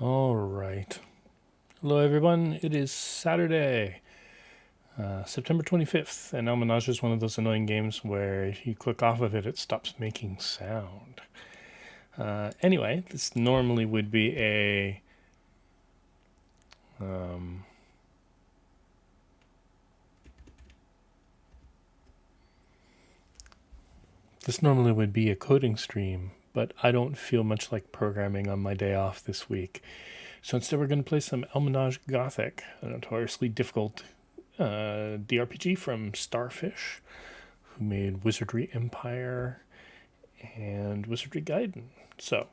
All right. Hello, everyone. It is Saturday, September 25th, and Elminage is one of those annoying games where if you click off of it, it stops making sound. Anyway, this normally would be a coding stream, but I don't feel much like programming on my day off this week. So instead, we're going to play some Elminage Gothic, a notoriously difficult DRPG from Starfish, who made Wizardry Empire and Wizardry Gaiden. So,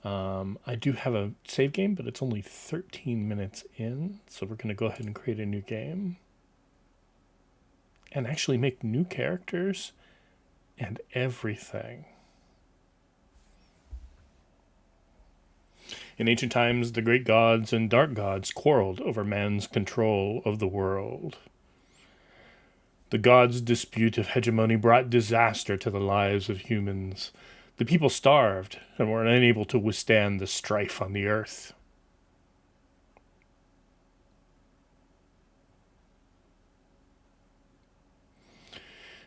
I do have a save game, but it's only 13 minutes in, so we're going to go ahead and create a new game and actually make new characters and everything. In ancient times, the great gods and dark gods quarreled over man's control of the world. The gods' dispute of hegemony brought disaster to the lives of humans. The people starved and were unable to withstand the strife on the earth.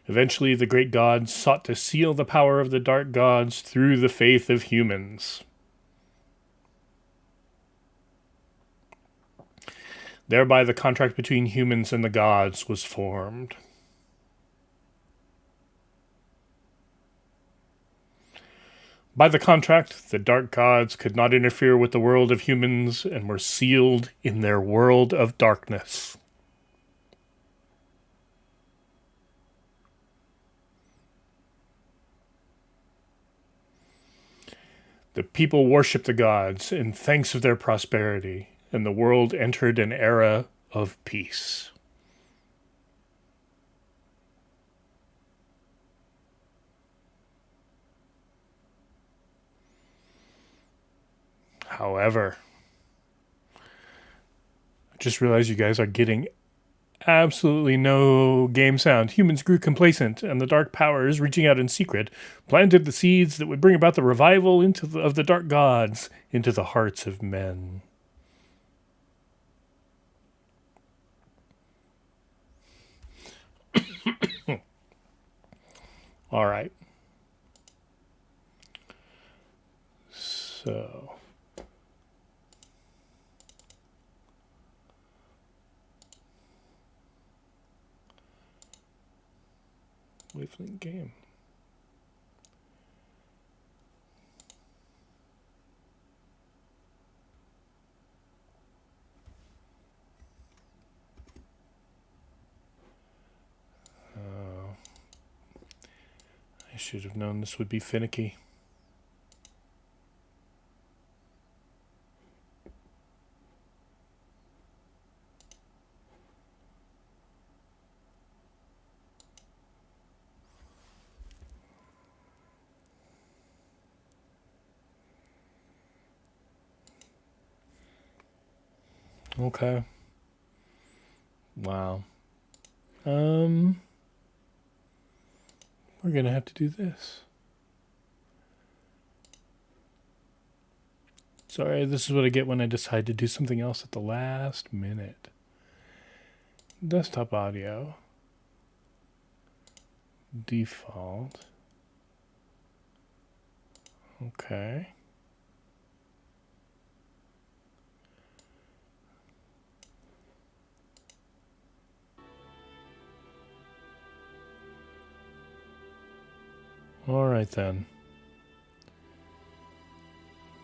Eventually, the great gods sought to seal the power of the dark gods through the faith of humans. Thereby, the contract between humans and the gods was formed. By the contract, the dark gods could not interfere with the world of humans and were sealed in their world of darkness. The people worshipped the gods in thanks of their prosperity, and the world entered an era of peace. However, I just realized you guys are getting absolutely no game sound. Humans grew complacent, and the dark powers, reaching out in secret, planted the seeds that would bring about the revival of the dark gods into the hearts of men. All right. So, wavelength game. I should have known this would be finicky. Okay. Wow. We're gonna have to do this. Sorry, this is what I get when I decide to do something else at the last minute. Desktop audio. Default. Okay. All right then.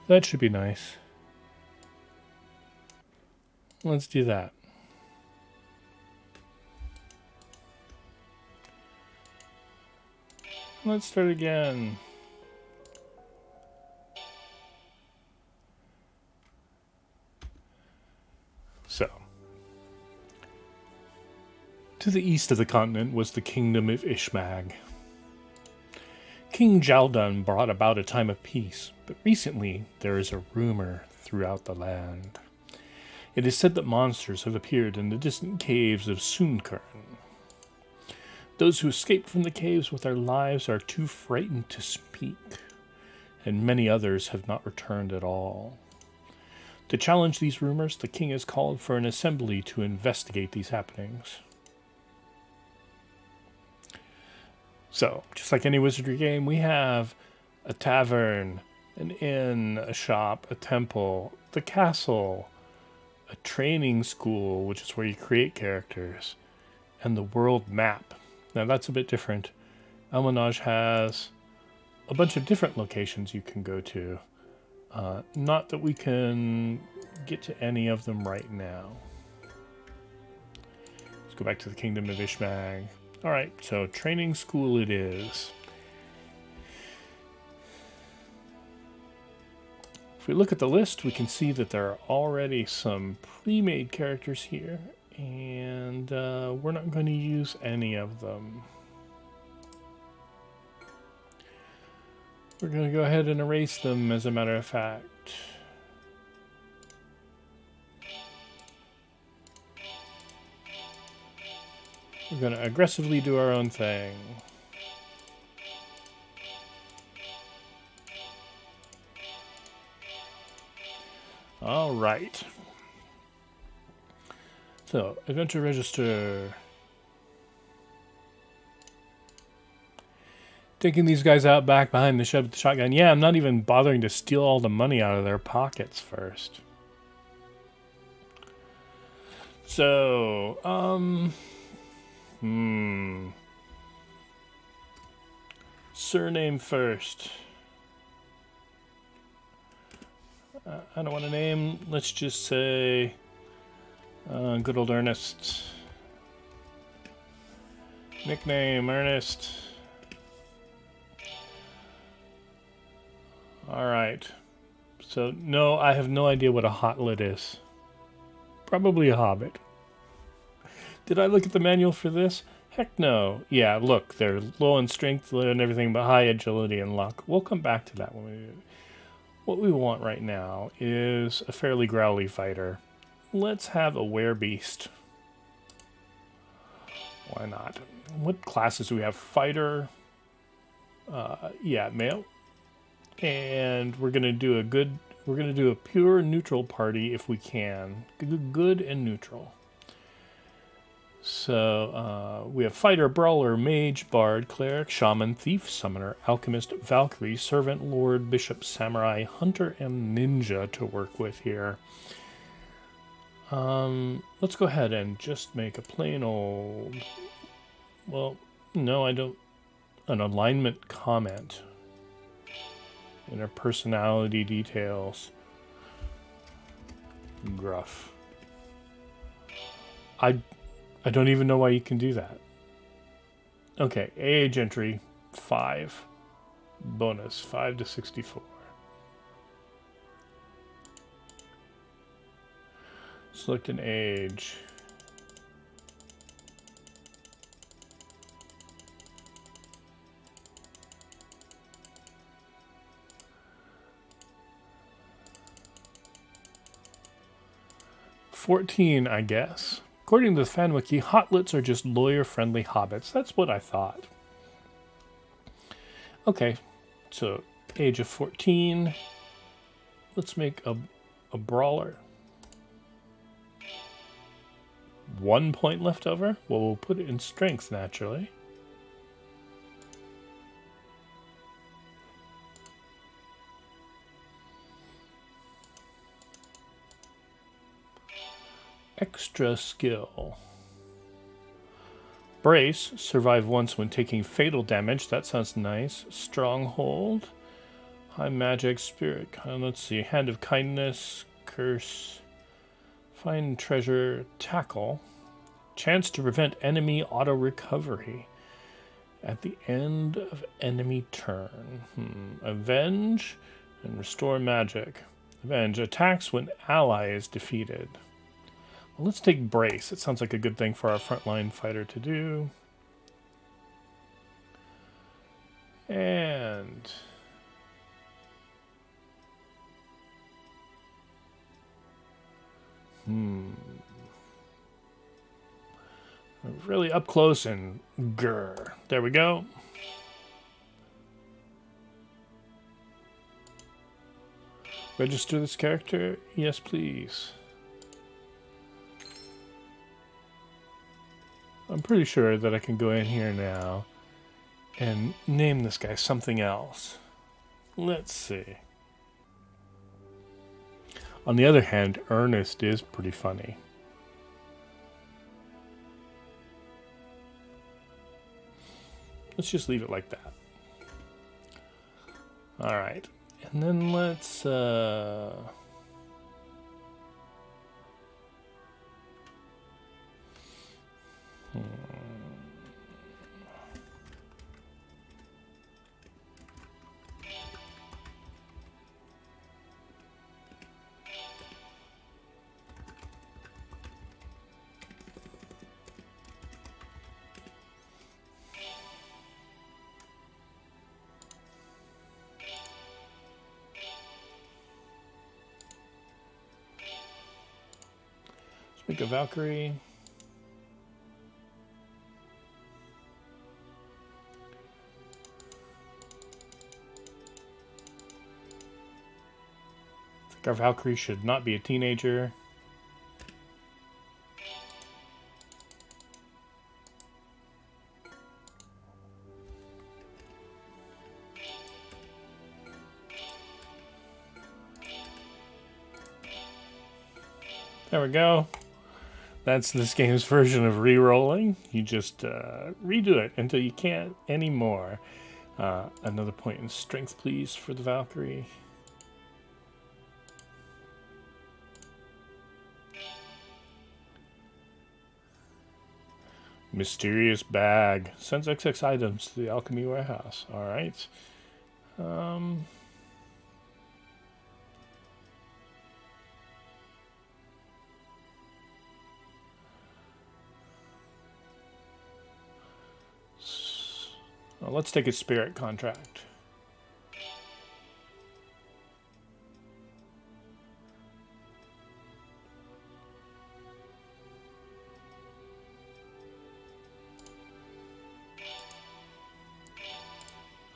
That should be nice. Let's do that. Let's start again. So, to the east of the continent was the kingdom of Ishmag. King Jaldan brought about a time of peace, but recently there is a rumor throughout the land. It is said that monsters have appeared in the distant caves of Sunkern. Those who escaped from the caves with their lives are too frightened to speak, and many others have not returned at all. To challenge these rumors, the king has called for an assembly to investigate these happenings. So, just like any wizardry game, we have a tavern, an inn, a shop, a temple, the castle, a training school, which is where you create characters, and the world map. Now that's a bit different. Elminage has a bunch of different locations you can go to. Not that we can get to any of them right now. Let's go back to the Kingdom of Ishmag. Alright, so training school it is. If we look at the list, we can see that there are already some pre-made characters here, and we're not going to use any of them. We're going to go ahead and erase them, as a matter of fact. We're going to aggressively do our own thing. All right. So, adventure register. Taking these guys out back behind the shed with the shotgun. Yeah, I'm not even bothering to steal all the money out of their pockets first. So, surname first. I don't want a name. Let's just say good old Ernest. Nickname Ernest. Alright. So, no, I have no idea what a hotlet is. Probably a hobbit. Did I look at the manual for this? Heck no. Yeah, look, they're low in strength and everything, but high agility and luck. We'll come back to that when we do. What we want right now is a fairly growly fighter. Let's have a werebeast. Why not? What classes do we have? Fighter. Yeah, male. And we're gonna do a pure neutral party if we can. Good and neutral. So we have fighter, brawler, mage, bard, cleric, shaman, thief, summoner, alchemist, valkyrie, servant, lord, bishop, samurai, hunter, and ninja to work with here. Let's go ahead and just make a plain old... Well, no, I don't... An alignment comment. Inner personality details. Gruff. I don't even know why you can do that. Okay, age entry 5. Bonus 5 to 64. Select an age. $14, I guess. According to the FanWiki, hotlets are just lawyer-friendly hobbits. That's what I thought. Okay, so age of 14. Let's make a brawler. 1 point left over? Well, we'll put it in strength, naturally. Extra skill. Brace. Survive once when taking fatal damage. That sounds nice. Stronghold. High magic. Spirit. Let's see. Hand of kindness. Curse. Find treasure. Tackle. Chance to prevent enemy auto recovery at the end of enemy turn. Avenge and restore magic. Avenge. Attacks when ally is defeated. Let's take Brace. It sounds like a good thing for our frontline fighter to do. And... really up close and grr. There we go. Register this character? Yes, please. I'm pretty sure that I can go in here now and name this guy something else. Let's see. On the other hand, Ernest is pretty funny. Let's just leave it like that. All right. And then let's... make a Valkyrie. I think our Valkyrie should not be a teenager. There we go. That's this game's version of re-rolling. You just redo it until you can't anymore. Another point in strength, please, for the Valkyrie. Mysterious bag. Sends XX items to the alchemy warehouse. All right. Well, let's take a spirit contract.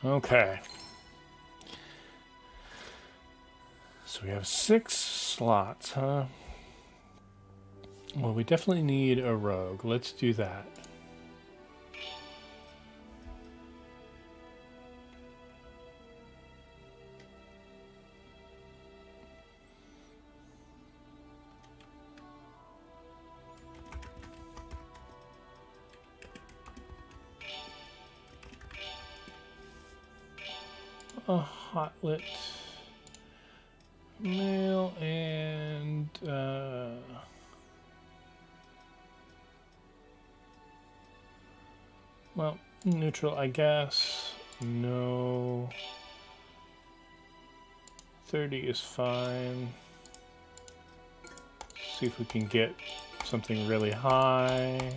Okay. So we have 6 slots, huh? Well, we definitely need a rogue. Let's do that. A hotlit male and well, neutral, I guess. No. 30 is fine. See if we can get something really high.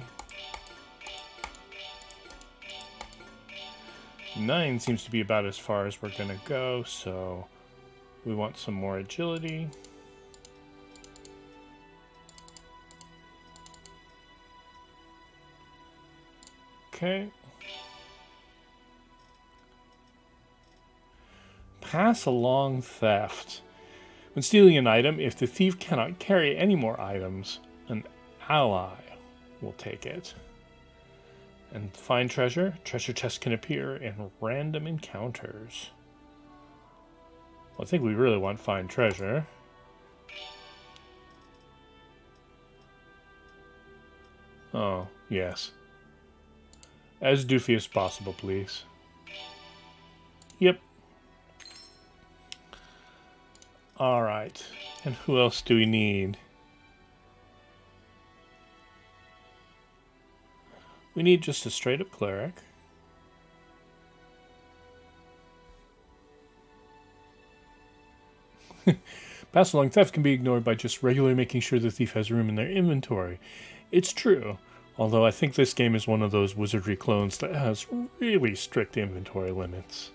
9 seems to be about as far as we're going to go, so we want some more agility. Okay. Pass along theft. When stealing an item, if the thief cannot carry any more items, an ally will take it. And find treasure. Treasure chests can appear in random encounters. Well, I think we really want find treasure. Oh, yes. As doofy as possible, please. Yep. Alright. And who else do we need? We need just a straight-up cleric. Pass along theft can be ignored by just regularly making sure the thief has room in their inventory. It's true, although I think this game is one of those wizardry clones that has really strict inventory limits.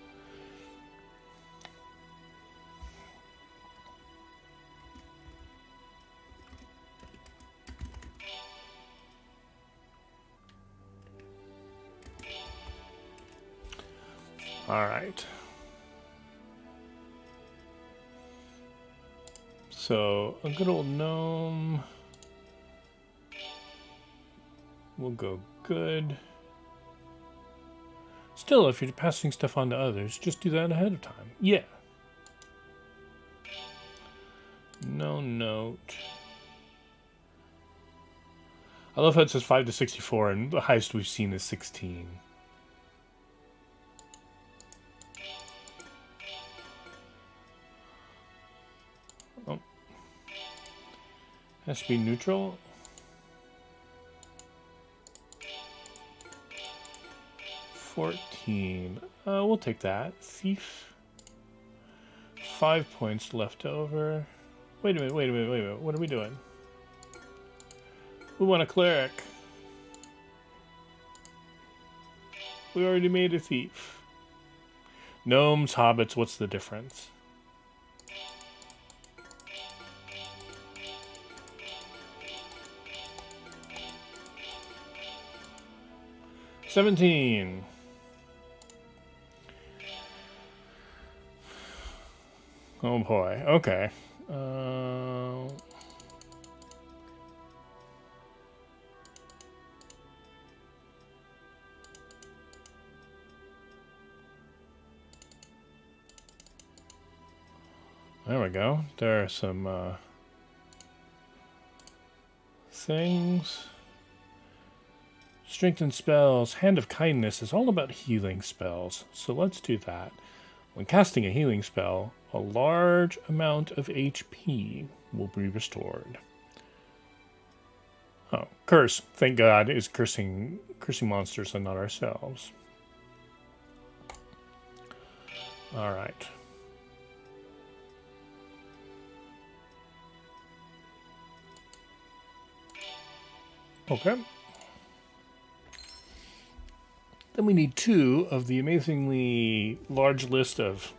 All right. So a good old gnome will go good. Still, if you're passing stuff on to others, just do that ahead of time. Yeah. No note. I love how it says 5 to 64, and the highest we've seen is 16. Oh. Has to be neutral. 14. We'll take that. Thief. 5 points left over. Wait a minute. What are we doing? We want a cleric. We already made a thief. Gnomes, hobbits, what's the difference? $17. Oh boy. Okay. There we go. There are some things. Strengthen spells. Hand of Kindness is all about healing spells, so let's do that. When casting a healing spell, a large amount of HP will be restored. Oh, curse. Thank God is cursing monsters and not ourselves. All right. Okay. Then we need 2 of the amazingly large list of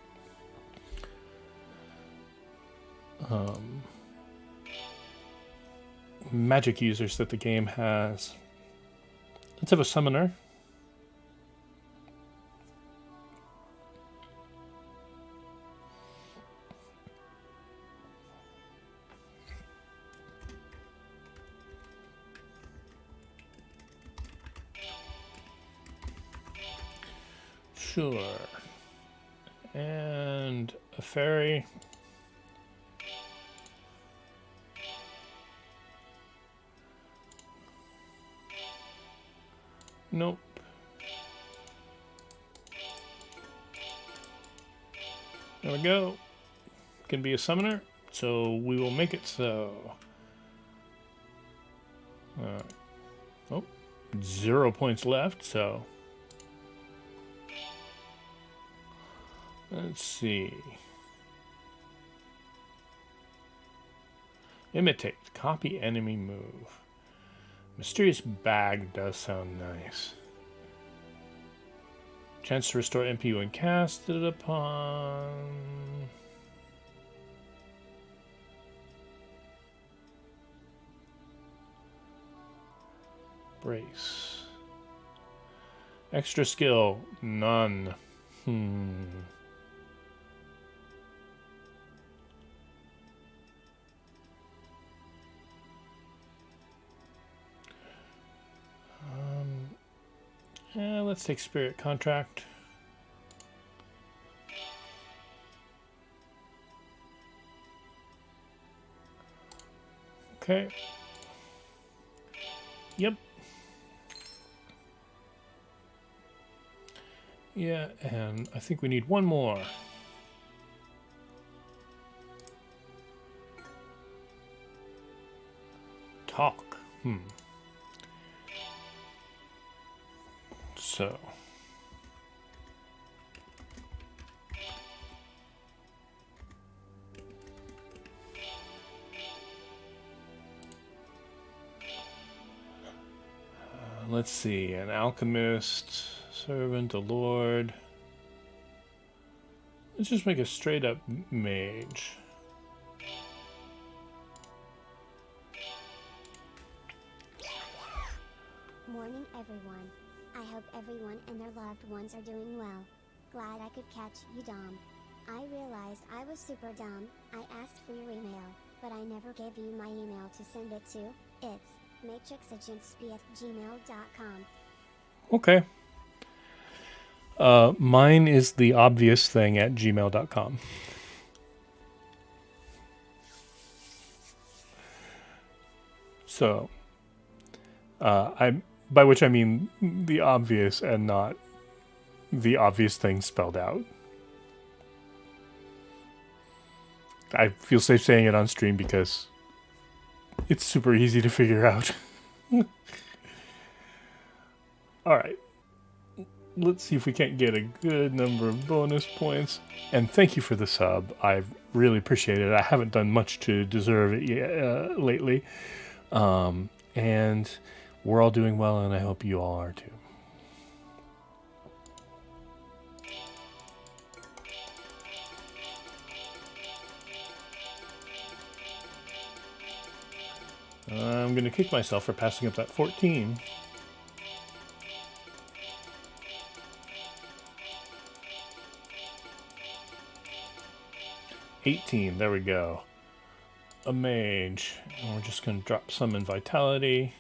magic users that the game has. Let's have a summoner. Sure. And a fairy. Nope. There we go. Can be a summoner, so we will make it so. Oh, 0 points left, so. Let's see. Imitate. Copy enemy move. Mysterious bag does sound nice. Chance to restore MP when casted upon. Brace. Extra skill. None. Let's take Spirit Contract. Okay. Yep. Yeah, and I think we need one more. Talk. So. Let's see, an alchemist, servant, a lord. Let's just make a straight up mage. Morning, everyone. I hope everyone and their loved ones are doing well. Glad I could catch you, Dom. I realized I was super dumb. I asked for your email. but I never gave you my email to send it to. It's matrixagentsp@gmail.com. Okay. Mine is the obvious thing at gmail.com. So, by which I mean the obvious and not the obvious thing spelled out. I feel safe saying it on stream because it's super easy to figure out. All right. Let's see if we can't get a good number of bonus points. And thank you for the sub. I really appreciate it. I haven't done much to deserve it yet, lately. And we're all doing well, and I hope you all are too. I'm going to kick myself for passing up that 14. $18, there we go. A mage. And we're just going to drop some in vitality.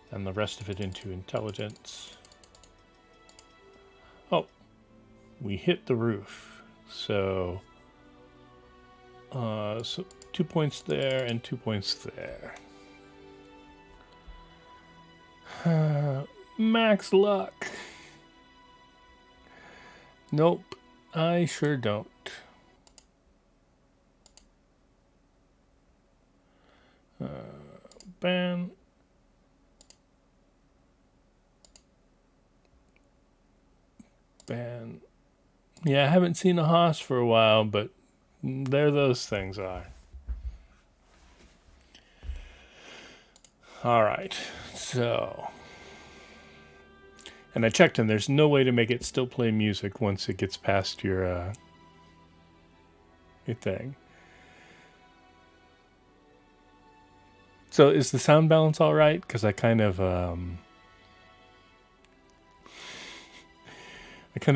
And the rest of it into intelligence. Oh, we hit the roof. So 2 points there and 2 points there. Max luck. Nope, I sure don't. Ban. Ban. Yeah, I haven't seen a hoss for a while, but there those things are. Alright, so... And I checked, and there's no way to make it still play music once it gets past your thing. So is the sound balance all right? Because I kind of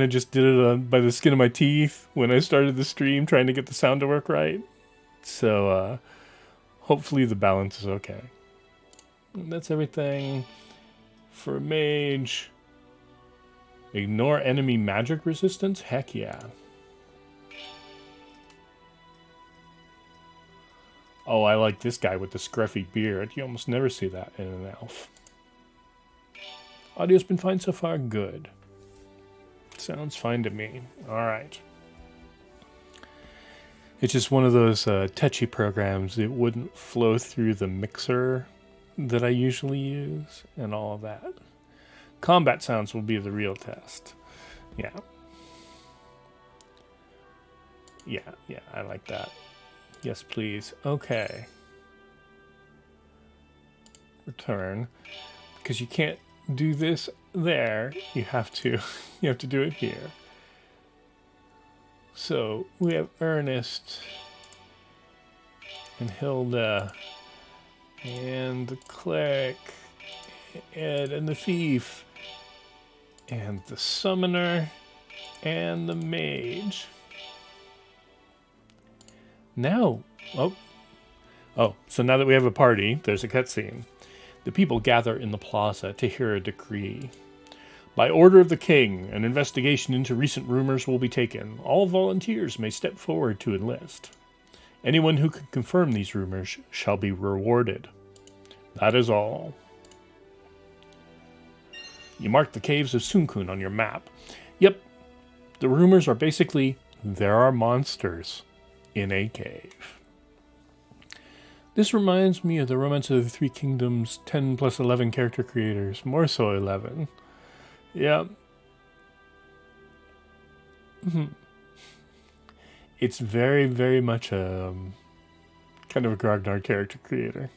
just did it by the skin of my teeth when I started the stream, trying to get the sound to work right. So hopefully the balance is okay. And that's everything for a mage. Ignore enemy magic resistance? Heck yeah. Oh, I like this guy with the scruffy beard. You almost never see that in an elf. Audio's been fine so far. Good. Sounds fine to me. Alright. It's just one of those touchy programs. It wouldn't flow through the mixer that I usually use and all of that. Combat sounds will be the real test. Yeah. Yeah, I like that. Yes, please. Okay. Return. Because you can't do this there. You have to do it here. So we have Ernest and Hilda and the cleric, Ed and the thief, and the summoner, and the mage. Now, so now that we have a party, there's a cutscene. The people gather in the plaza to hear a decree. By order of the king, an investigation into recent rumors will be taken. All volunteers may step forward to enlist. Anyone who can confirm these rumors shall be rewarded. That is all. You mark the caves of Sunkun on your map. Yep, the rumors are basically, there are monsters in a cave. This reminds me of the Romance of the Three Kingdoms 10 plus 11 character creators, more so 11. Yep. It's very, very much a kind of a Grognard character creator.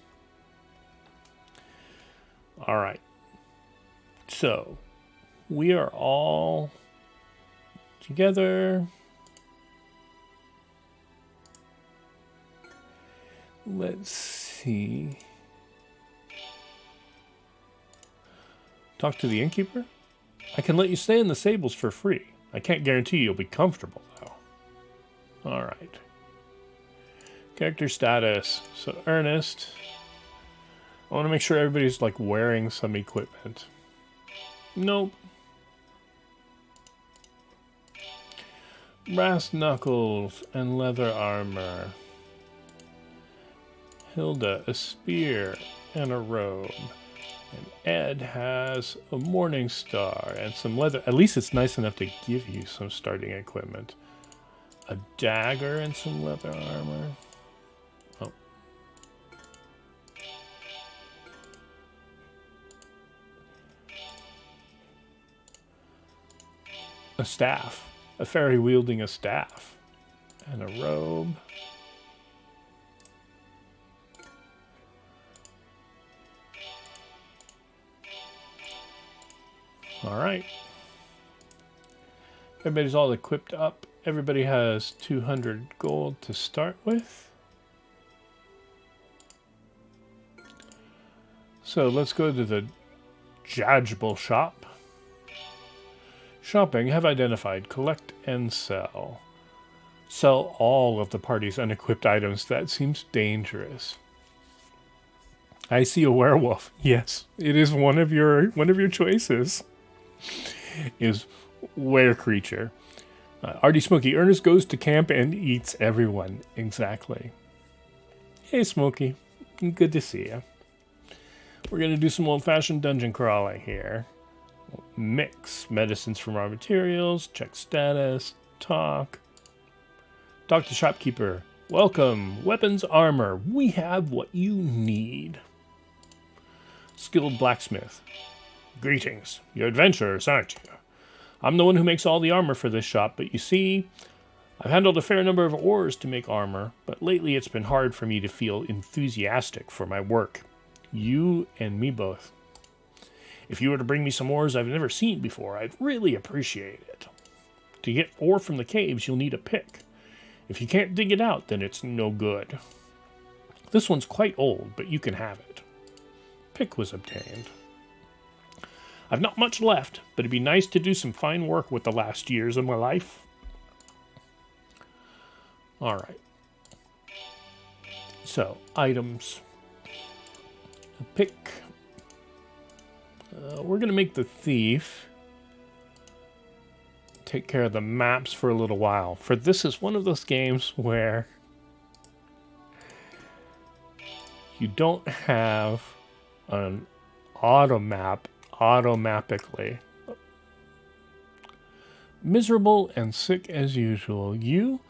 Alright. So, we are all together. Let's see. Talk to the innkeeper? I can let you stay in the stables for free. I can't guarantee you'll be comfortable, though. All right. Character status. So Ernest. I want to make sure everybody's like wearing some equipment. Nope. Brass knuckles and leather armor. Hilda, a spear and a robe. And Ed has a morning star and some leather. At least it's nice enough to give you some starting equipment. A dagger and some leather armor. Oh. A staff. A fairy wielding a staff. And a robe. Alright. Everybody's all equipped up. Everybody has 200 gold to start with. So let's go to the Judgeable shop. Shopping, have identified, collect and sell. Sell all of the party's unequipped items. That seems dangerous. I see a werewolf. Yes, it is one of your choices. Is were creature. Artie Smokey. Ernest goes to camp and eats everyone. Exactly. Hey, Smokey. Good to see you. We're going to do some old-fashioned dungeon crawling here. Mix medicines from raw materials. Check status. Talk. Talk to shopkeeper. Welcome. Weapons, armor. We have what you need. Skilled blacksmith. Greetings. You're adventurers, aren't you? I'm the one who makes all the armor for this shop, but you see, I've handled a fair number of ores to make armor, but lately it's been hard for me to feel enthusiastic for my work. You and me both. If you were to bring me some ores I've never seen before, I'd really appreciate it. To get ore from the caves, you'll need a pick. If you can't dig it out, then it's no good. This one's quite old, but you can have it. Pick was obtained. I've not much left, but it'd be nice to do some fine work with the last years of my life. Alright. So, items. A pick. We're going to make the thief take care of the maps for a little while. For this is one of those games where you don't have an auto map automatically. Miserable and sick as usual. You,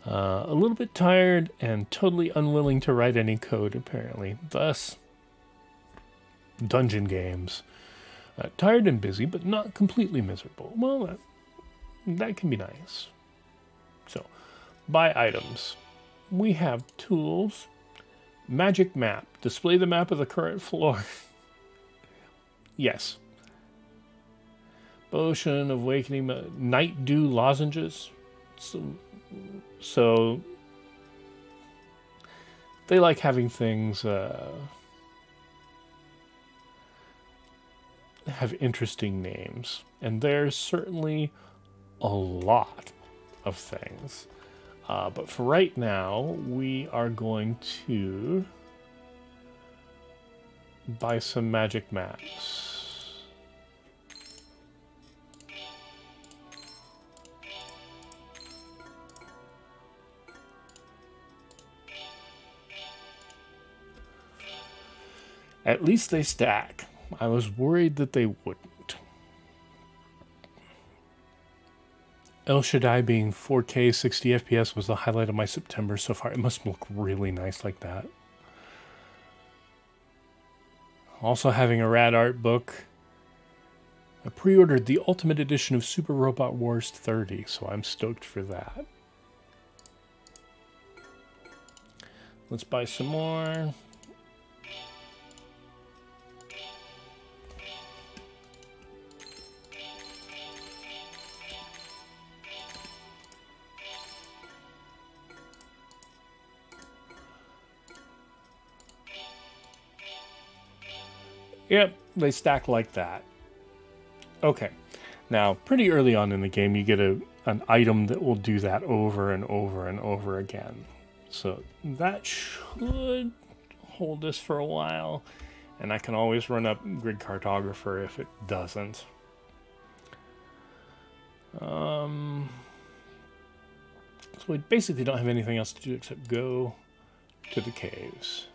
a little bit tired and totally unwilling to write any code, apparently. Thus, dungeon games. Tired and busy, but not completely miserable. Well, that can be nice. So, buy items. We have tools. Magic map. Display the map of the current floor. Yes. Potion of Awakening. Night Dew lozenges. So they like having things have interesting names. And there's certainly a lot of things. But for right now, we are going to buy some magic maps. At least they stack. I was worried that they wouldn't. El Shaddai being 4K 60 FPS was the highlight of my September so far. It must look really nice like that. Also having a rad art book. I pre-ordered the Ultimate Edition of Super Robot Wars 30, so I'm stoked for that. Let's buy some more. Yep, they stack like that. Okay. Now, pretty early on in the game, you get a an item that will do that over and over and over again. So that should hold us for a while, and I can always run up Grid Cartographer if it doesn't. So we basically don't have anything else to do except go to the caves.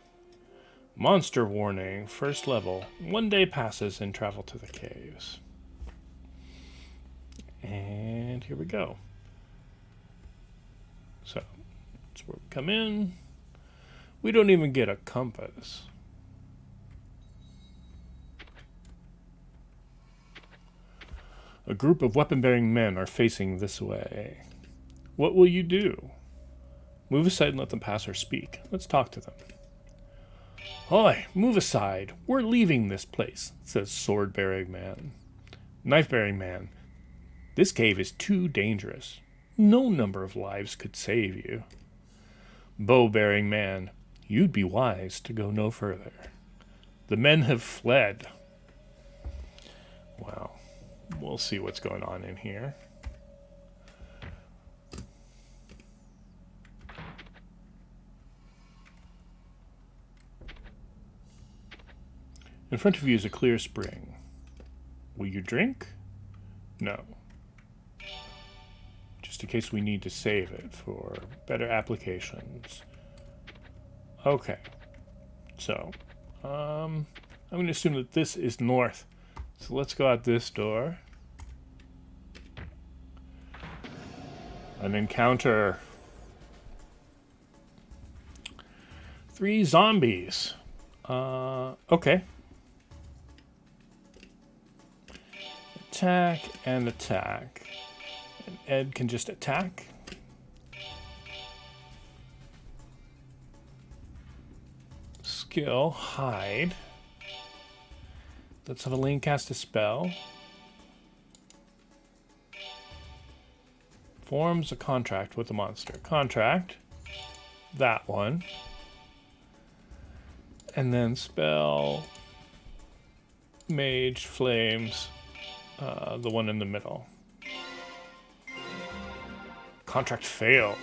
Monster warning, first level. 1 day passes and travel to the caves. And here we go. So, that's where we come in. We don't even get a compass. A group of weapon-bearing men are facing this way. What will you do? Move aside and let them pass or speak. Let's talk to them. Hoy, move aside. We're leaving this place, says sword-bearing man. Knife-bearing man. This cave is too dangerous. No number of lives could save you. Bow-bearing man. You'd be wise to go no further. The men have fled. Well, we'll see what's going on in here. In front of you is a clear spring. Will you drink? No. Just in case we need to save it for better applications. Okay. So, I'm going to assume that this is north. So let's go out this door. An encounter. 3 zombies. Okay. Attack and attack. And Ed can just attack. Skill, hide. Let's have Elaine cast a spell. Forms a contract with the monster. Contract. That one. And then spell Mage Flames. The one in the middle. Contract failed.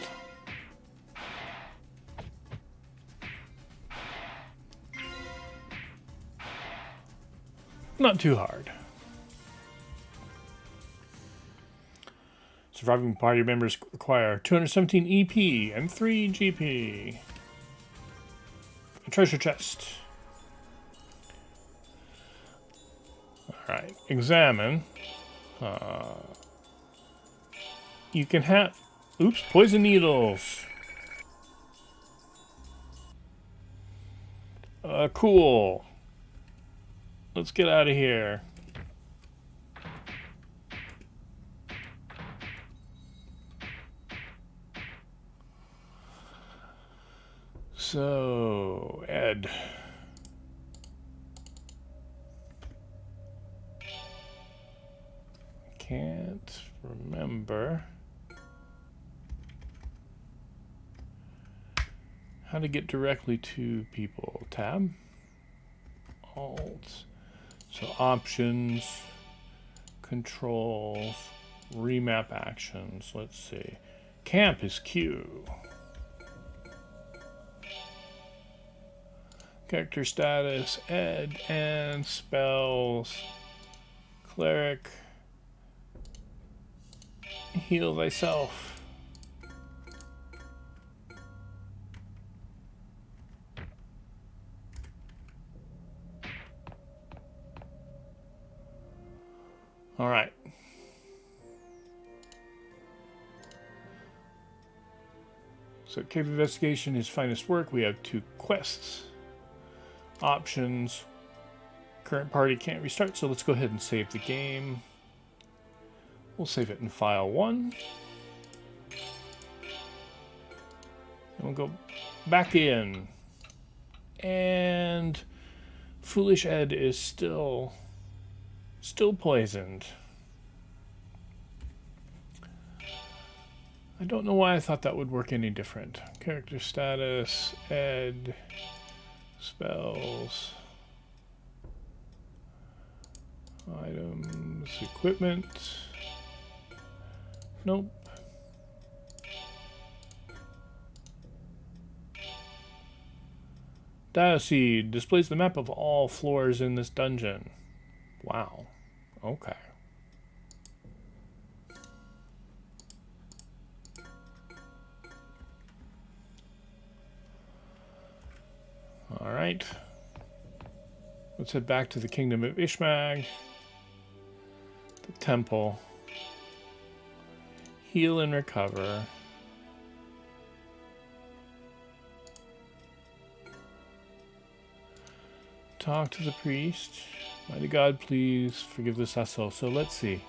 Not too hard. Surviving party members require 217 EP and 3 GP. A treasure chest. Alright, examine. You can have... Oops, poison needles. Cool. Let's get out of here. So, Ed. Can't remember how to get directly to people. Tab. Alt. So options, controls, remap actions. Let's see. Camp is Q. Character status, Ed, and spells. Cleric. Heal thyself. All right. So cave investigation is finest work. We have 2 quests. Options. Current party can't restart, so let's go ahead and save the game. We'll save it in file 1. And we'll go back in. And Foolish Ed is still poisoned. I don't know why I thought that would work any different. Character status, Ed, spells, items, equipment. Nope. Diocese displays the map of all floors in this dungeon. Wow. Okay. Alright. Let's head back to the Kingdom of Ishmag. The temple. Heal and recover. Talk to the priest. Mighty God, please forgive this hustle. So let's see.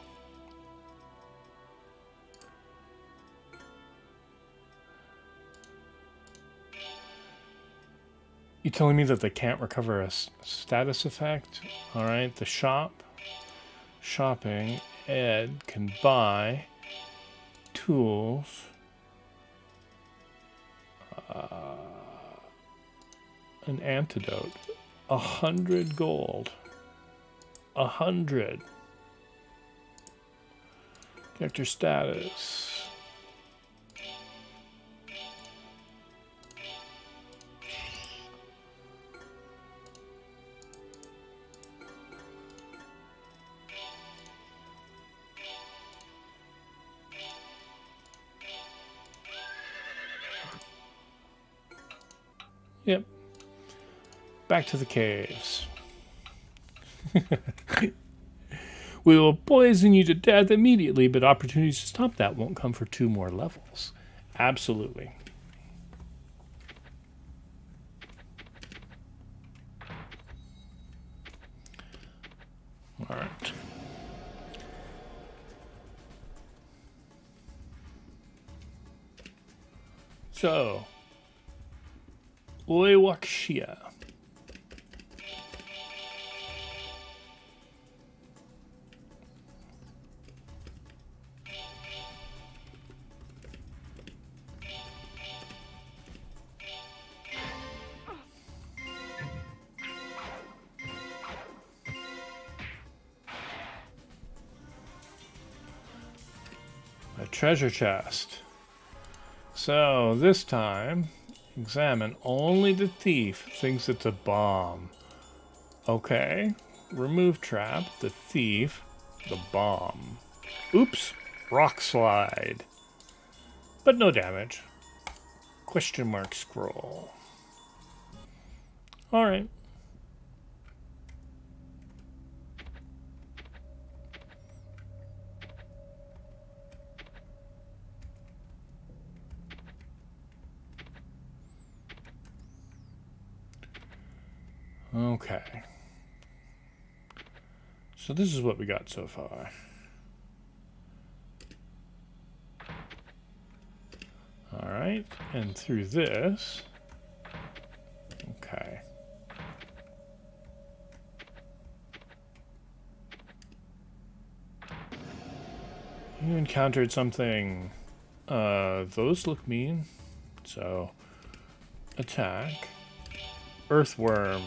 You telling me that they can't recover a status effect? Alright, the shop. Shopping. Ed can buy tools. An antidote. 100 gold. 100. Character status. Yep. Back to the caves. We will poison you to death immediately, but opportunities to stop that won't come for 2 more levels. Absolutely. All right. So, Oiwakshia. A treasure chest. So this time, examine only the thief thinks it's a bomb. Okay. Remove trap, the thief, the bomb. Oops. Rock slide. But no damage. Question mark scroll. Alright. Okay. So this is what we got so far. Alright, and through this. Okay. You encountered something. Those look mean. So, attack. Earthworm.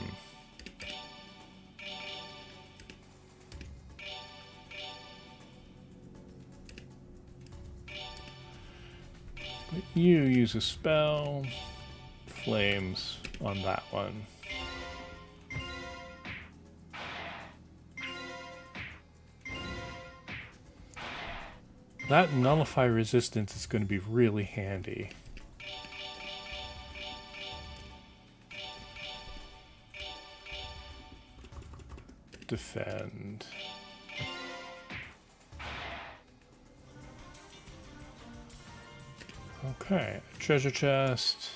You use a spell. Flames on that one. That nullify resistance is going to be really handy. Defend. Okay, treasure chest.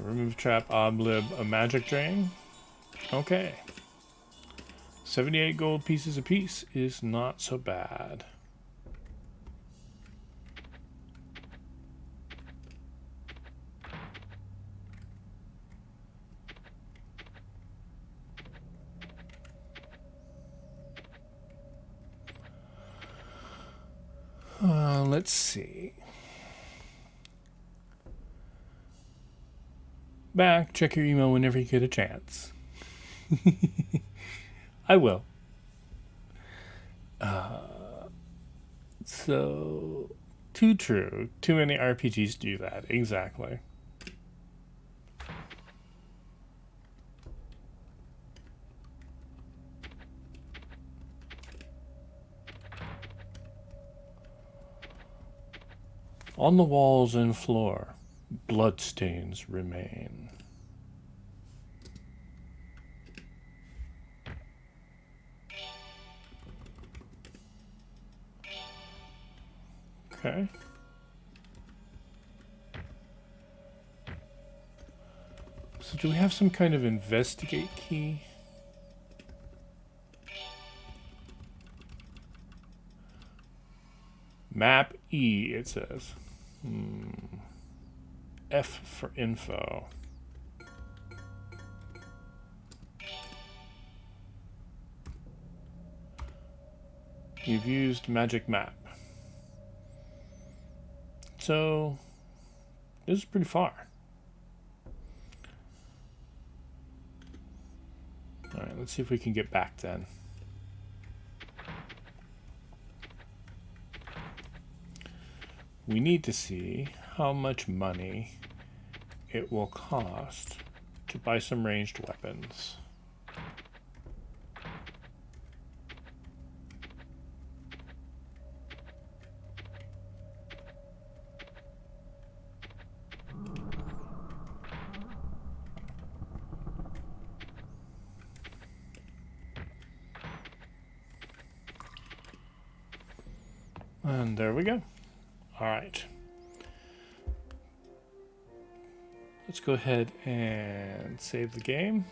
Remove trap, oblib, a magic drain. Okay. 78 gold pieces apiece is not so bad. Let's see. Back, check your email whenever you get a chance. I will. So, too true. Too many RPGs do that. Exactly. On the walls and floor, bloodstains remain. Okay. So do we have some kind of investigate key? Map E, it says. F for info. You've used magic map. So, this is pretty far. Alright, let's see if we can get back then. We need to see how much money it will cost to buy some ranged weapons. And there we go. All right. Let's go ahead and save the game.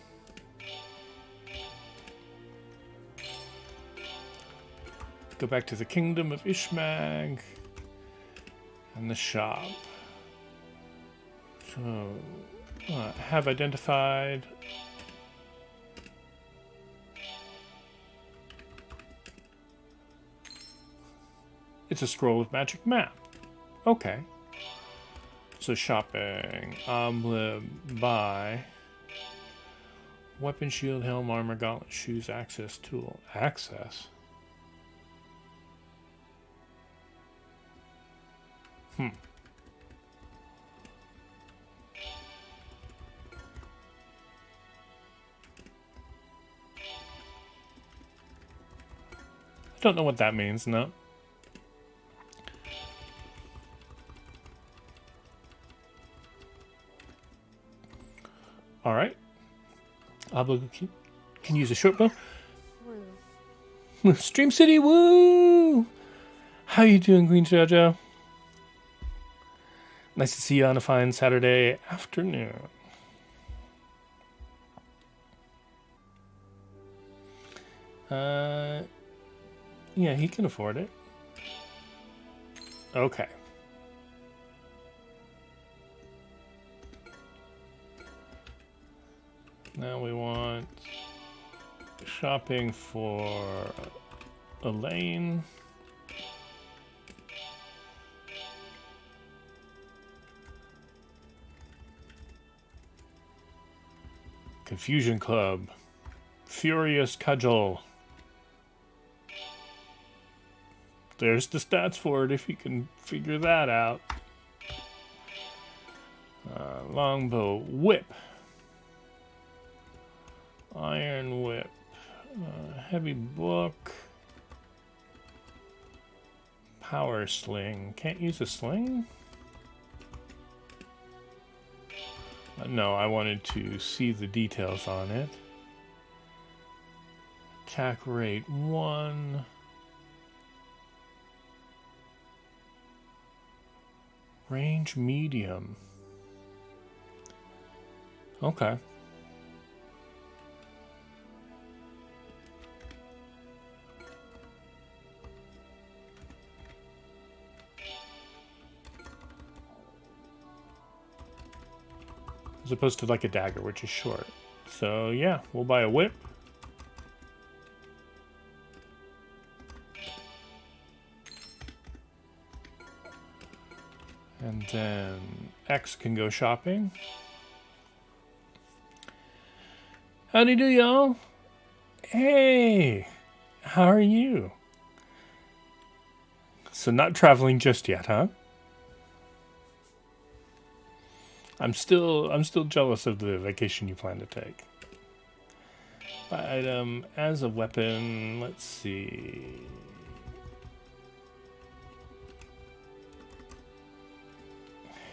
Go back to the Kingdom of Ishmag and the shop. So, have identified. It's a scroll of magic map. Okay. So shopping. Buy. Weapon, shield, helm, armor, gauntlet, shoes, access, tool. Access? I don't know what that means, no. Alright. Ablo can use a short bow. Woo. Stream City, woo! How you doing, Queen Jojo? Nice to see you on a fine Saturday afternoon. Yeah, he can afford it. Okay. Now we want shopping for Elaine. Confusion Club. Furious Cudgel. There's the stats for it if you can figure that out. Longbow. Whip. Iron Whip. Heavy Book. Power Sling. Can't use a sling? No, I wanted to see the details on it. Attack rate 1. Range medium. Okay. As opposed to like a dagger, which is short. So yeah, we'll buy a whip. And then X can go shopping. Howdy do, y'all? Hey, how are you? So not traveling just yet, huh? I'm still jealous of the vacation you plan to take. Item as a weapon, let's see.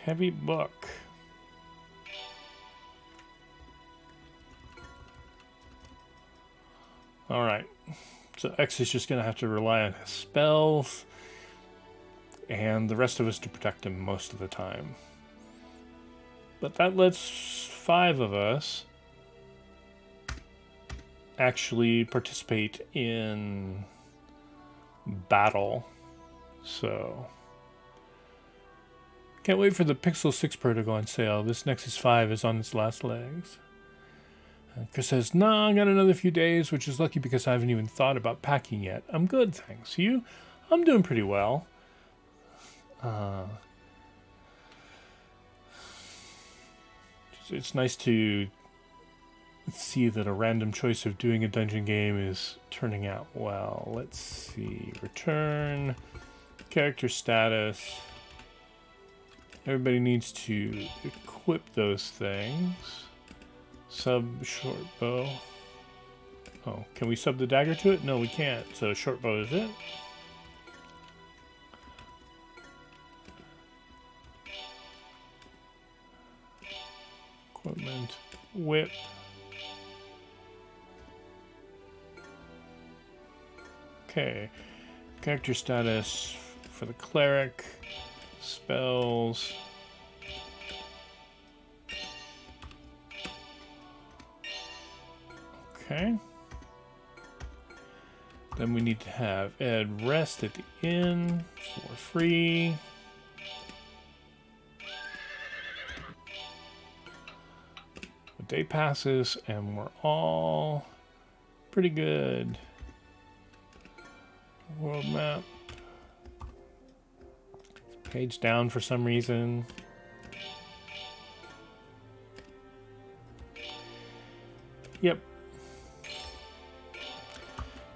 Heavy book. Alright. So X is just going to have to rely on his spells, and the rest of us to protect him most of the time. But that lets 5 of us actually participate in battle. So can't wait for the Pixel 6 Pro to go on sale. This Nexus 5 is on its last legs. Chris says, "No, I got another few days, which is lucky because I haven't even thought about packing yet. I'm good, thanks. You?" I'm doing pretty well. It's nice to see that a random choice of doing a dungeon game is turning out well. Let's see. Return. Character status. Everybody needs to equip those things. Sub short bow. Oh, can we sub the dagger to it? No, we can't. So short bow is it. Equipment. Whip. Okay. Character status for the cleric. Spells. Okay. Then we need to have Ed rest at the inn for free. A day passes and we're all pretty good. World map. Page down for some reason. Yep.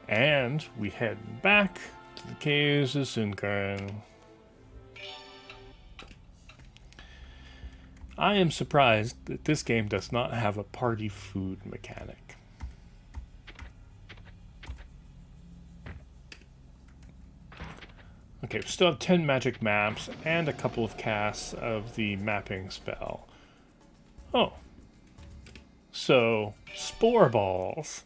And we head back to the caves of Sunkarn. I am surprised that this game does not have a party food mechanic. Okay, we still have 10 magic maps and a couple of casts of the mapping spell. Oh. So, spore balls.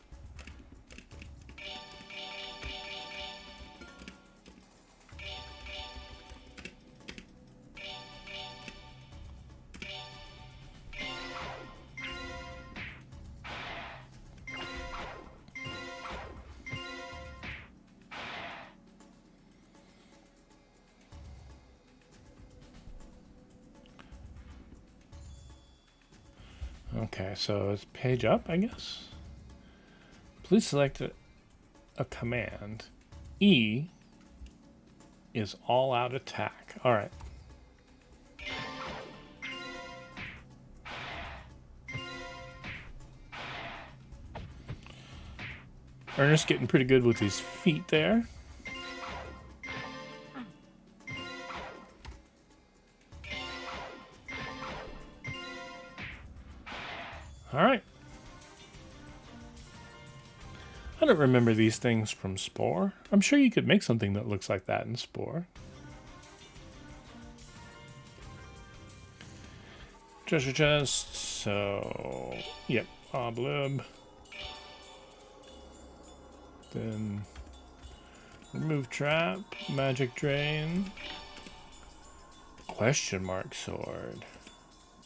Okay, so it's page up, I guess. Please select a command. E is all out attack. All right. Ernest getting pretty good with his feet there. All right. I don't remember these things from Spore. I'm sure you could make something that looks like that in Spore. Treasure chest. So, yep, oblib. Then remove trap, magic drain, question mark sword,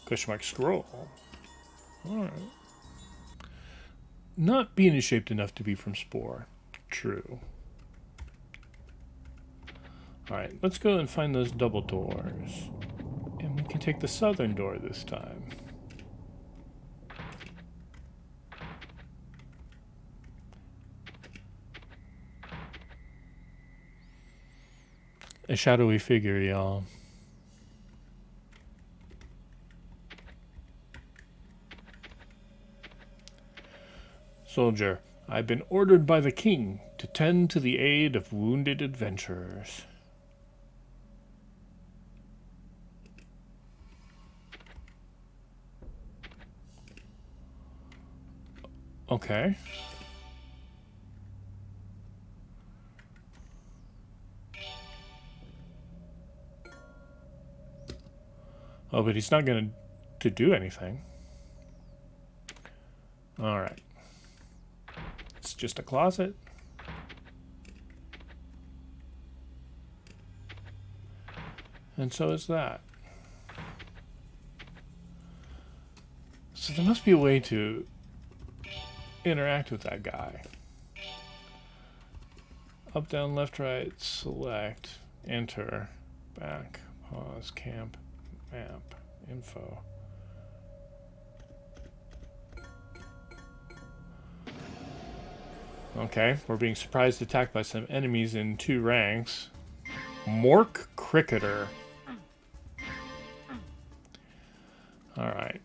question mark scroll. Alright. Not being shaped enough to be from Spore. True. Alright, let's go and find those double doors. And we can take the southern door this time. A shadowy figure, y'all. Soldier, I've been ordered by the king to tend to the aid of wounded adventurers. Okay. Oh, but he's not going to do anything. All right. It's just a closet. And so is that. So there must be a way to interact with that guy. Up, down, left, right, select, enter, back, pause, camp, map, info. Okay, we're being surprised attacked by some enemies in 2 ranks. Mork Cricketer. Alright.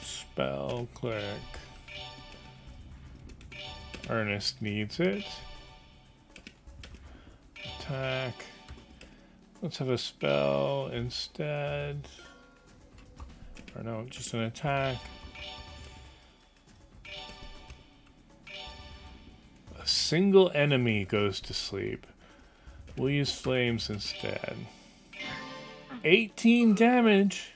Spell, click. Ernest needs it. Attack. Let's have a spell instead. Or no, just an attack. A single enemy goes to sleep. We'll use flames instead. 18 damage.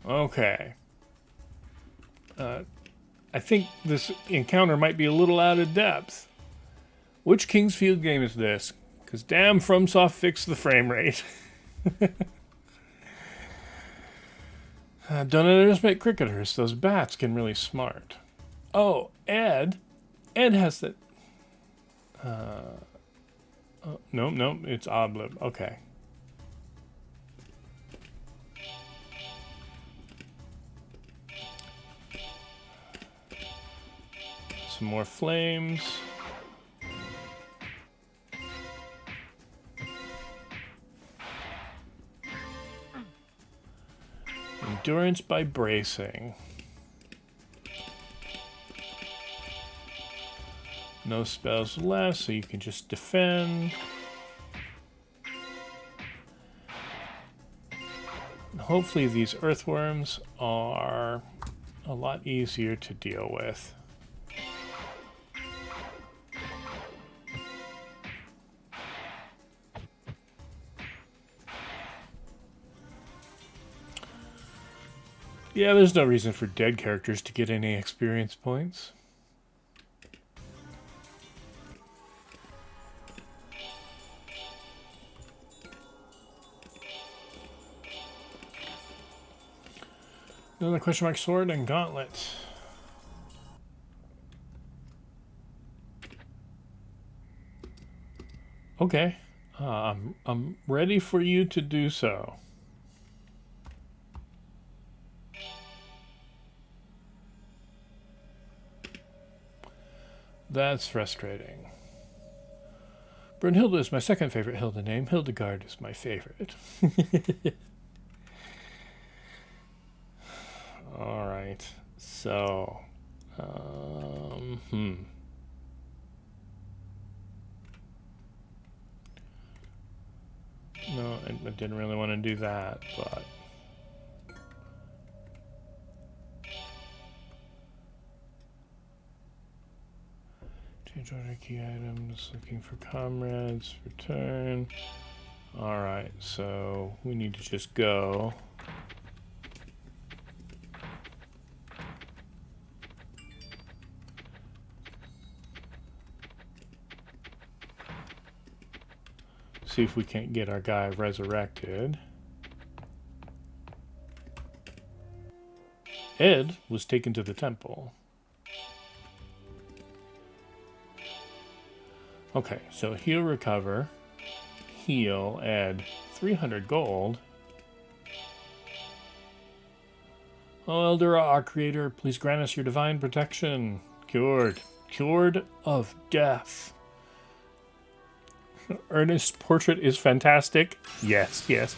Okay. I think this encounter might be a little out of depth. Which Kingsfield game is this? Because damn, FromSoft fixed the frame rate. Don't underestimate cricketers. Those bats can really smart. Oh, Ed. Ed has that. No, it's Oblib. Okay. Some more flames. Endurance by bracing. No spells left, so you can just defend. Hopefully these earthworms are a lot easier to deal with. Yeah, there's no reason for dead characters to get any experience points. Another question mark sword and gauntlet. Okay, I'm ready for you to do so. That's frustrating. Brunhilde is my second favorite Hilda name. Hildegard is my favorite. All right. So, No, I didn't really want to do that, but change order key items, looking for comrades, return. Alright, so we need to just go. See if we can't get our guy resurrected. Ed was taken to the temple. Okay, so heal, recover, heal, add 300 gold. Oh, Eldera, our creator, please grant us your divine protection. Cured. Cured of death. Ernest's portrait is fantastic. Yes, yes.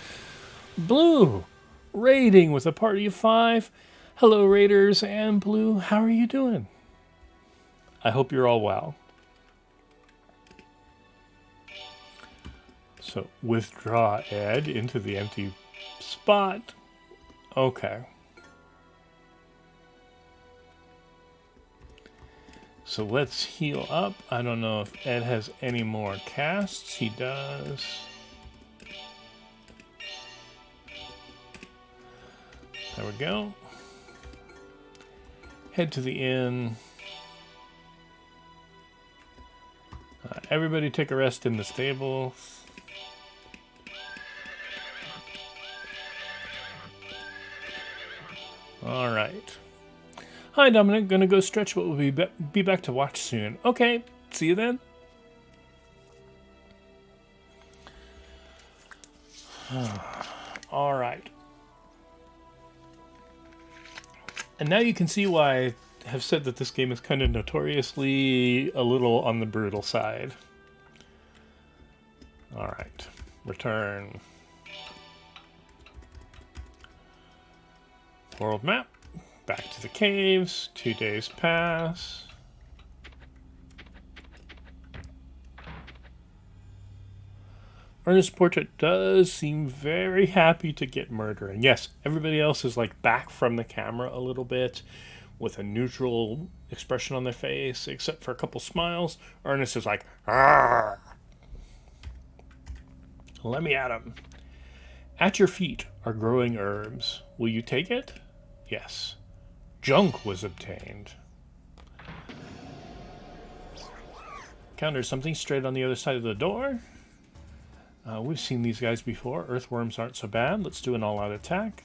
Blue, raiding with a party of 5. Hello, raiders and Blue. How are you doing? I hope you're all well. So withdraw Ed into the empty spot. Okay. So let's heal up. I don't know if Ed has any more casts. He does. There we go. Head to the inn. Everybody take a rest in the stables. All right. Hi, Dominic. Gonna go stretch, but we'll be back to watch soon. Okay, see you then. All right. And now you can see why I have said that this game is kind of notoriously a little on the brutal side. All right. Return. World map. Back to the caves. 2 days pass. Ernest's portrait does seem very happy to get murdering. Yes, everybody else is like back from the camera a little bit with a neutral expression on their face, except for a couple smiles. Ernest is like, "Arr! Let me at him." At your feet are growing herbs. Will you take it? Yes. Junk was obtained. Counter something straight on the other side of the door. We've seen these guys before. Earthworms aren't so bad. Let's do an all-out attack.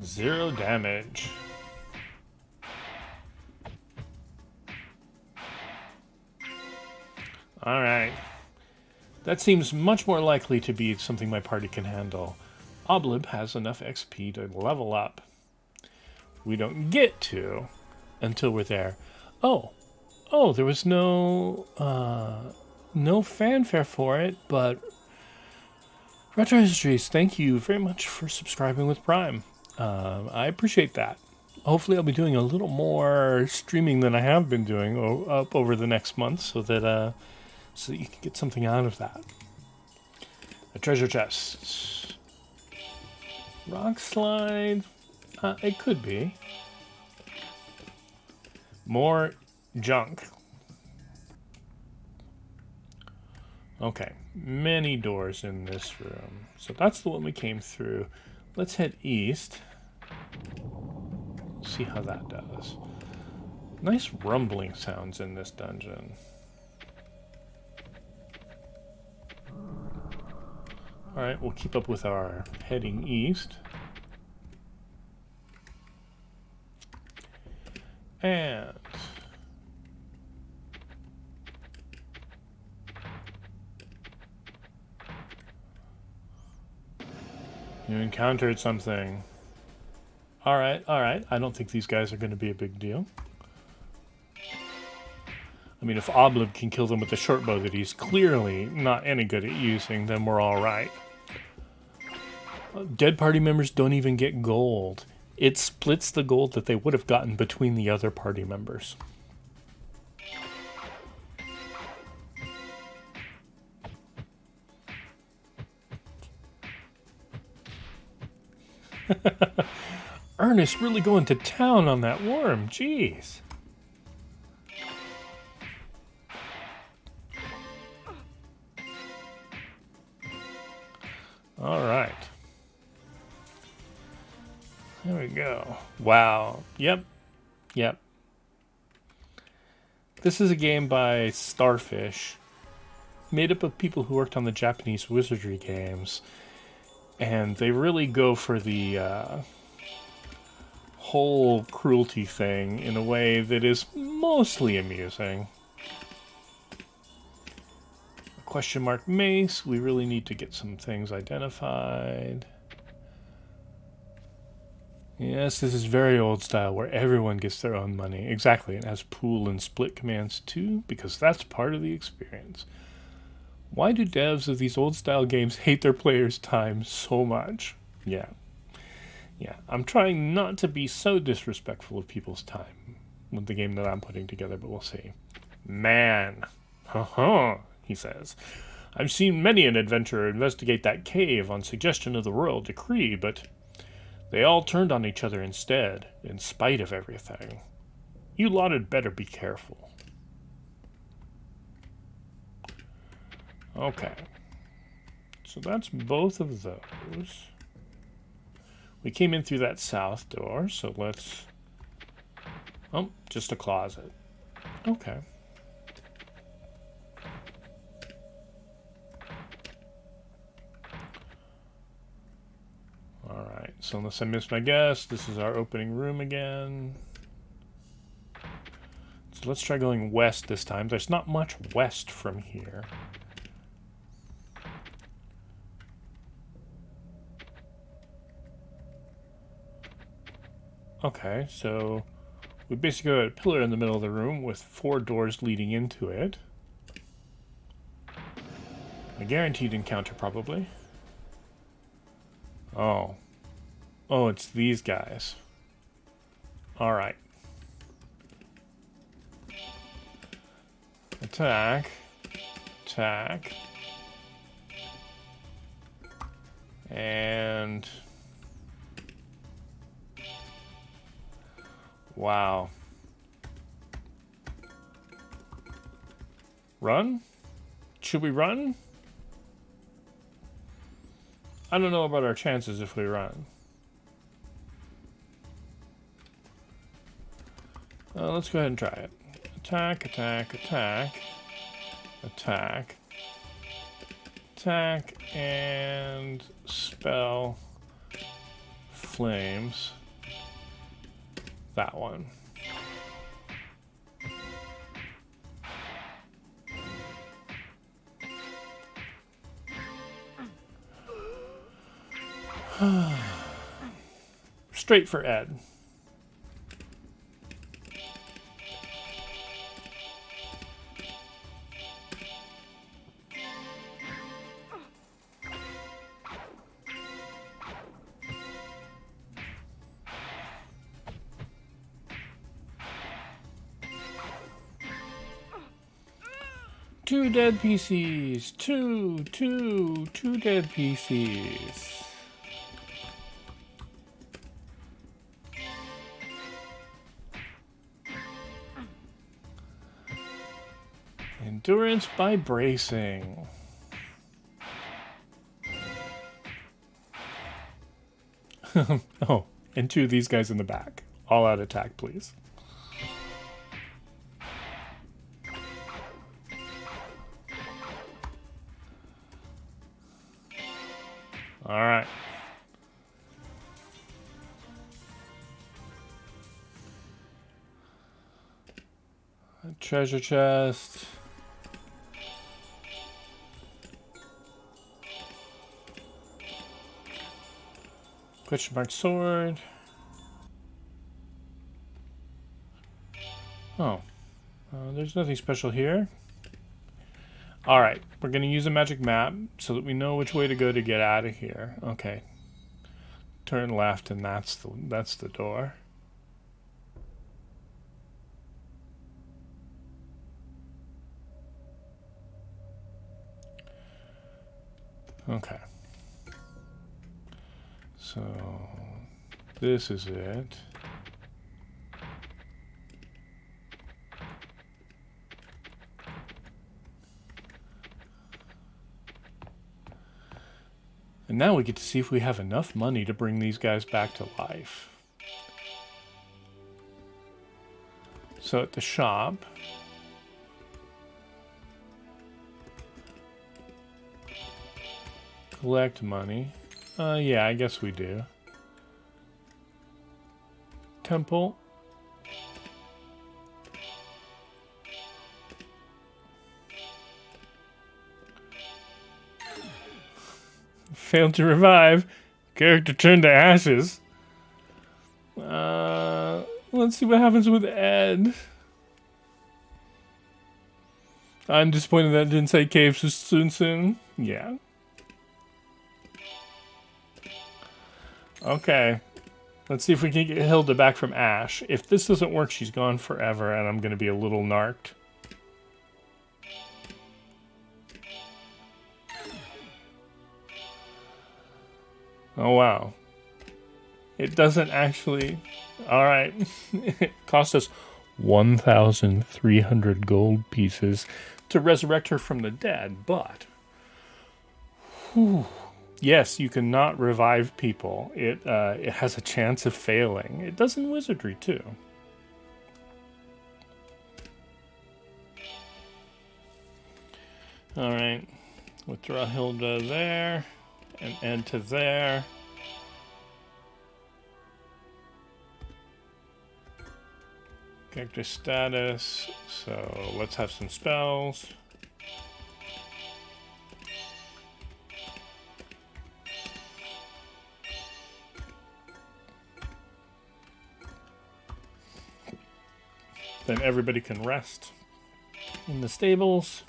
Zero damage. Alright. That seems much more likely to be something my party can handle. Oblib has enough XP to level up. We don't get to until we're there. Oh, there was no fanfare for it, but Retro Histories, thank you very much for subscribing with Prime. I appreciate that. Hopefully I'll be doing a little more streaming than I have been doing up over the next month so that you can get something out of that. A treasure chest. Rock slide. It could be. More junk. Okay. Many doors in this room. So that's the one we came through. Let's head east. See how that does. Nice rumbling sounds in this dungeon. Alright, we'll keep up with our heading east. And you encountered something. Alright. I don't think these guys are going to be a big deal. I mean, if Oblib can kill them with the short bow that he's clearly not any good at using, then we're alright. Dead party members don't even get gold. It splits the gold that they would have gotten between the other party members. Ernest really going to town on that worm. Jeez. All right. There we go. Wow. Yep. This is a game by Starfish, made up of people who worked on the Japanese wizardry games. And they really go for the whole cruelty thing in a way that is mostly amusing. Question mark mace. We really need to get some things identified. Yes, this is very old style where everyone gets their own money. Exactly. It has pool and split commands too, because that's part of the experience. Why do devs of these old-style games hate their players' time so much? Yeah. Yeah, I'm trying not to be so disrespectful of people's time with the game that I'm putting together, but we'll see. Man. He says. I've seen many an adventurer investigate that cave on suggestion of the royal decree, but they all turned on each other instead, in spite of everything. You lot had better be careful. Okay. So that's both of those. We came in through that south door, so let's... Oh, just a closet. Okay. Alright, so unless I missed my guess, this is our opening room again. So let's try going west this time. There's not much west from here. Okay, so we basically got a pillar in the middle of the room with 4 doors leading into it. A guaranteed encounter, probably. Oh. Oh, it's these guys. Alright. Attack. Attack. And... Wow. Run? Should we run? I don't know about our chances if we run. Let's go ahead and try it. Attack, attack, attack. Attack. Attack, and spell flames. That one. Straight for Ed. Two dead PCs. Two dead PCs. Endurance by bracing. Oh, and 2 of these guys in the back. All out attack, please. Alright. Treasure chest. Question mark sword. Oh. There's nothing special here. Alright, we're going to use a magic map so that we know which way to go to get out of here. Okay. Turn left and that's the door. Okay. So, this is it. And now we get to see if we have enough money to bring these guys back to life. So at the shop... Collect money. Yeah, I guess we do. Temple. Failed to revive. Character turned to ashes. Let's see what happens with Ed. I'm disappointed that it didn't say caves was soon. Yeah. Okay. Let's see if we can get Hilda back from Ash. If this doesn't work, she's gone forever, and I'm going to be a little narked. Oh, wow. It doesn't actually... Alright. It cost us 1,300 gold pieces to resurrect her from the dead, but... Whew. Yes, you cannot revive people. It has a chance of failing. It does in Wizardry, too. Alright. Withdraw Hilda there. And add to there. Character status. So let's have some spells. Then everybody can rest in the stables.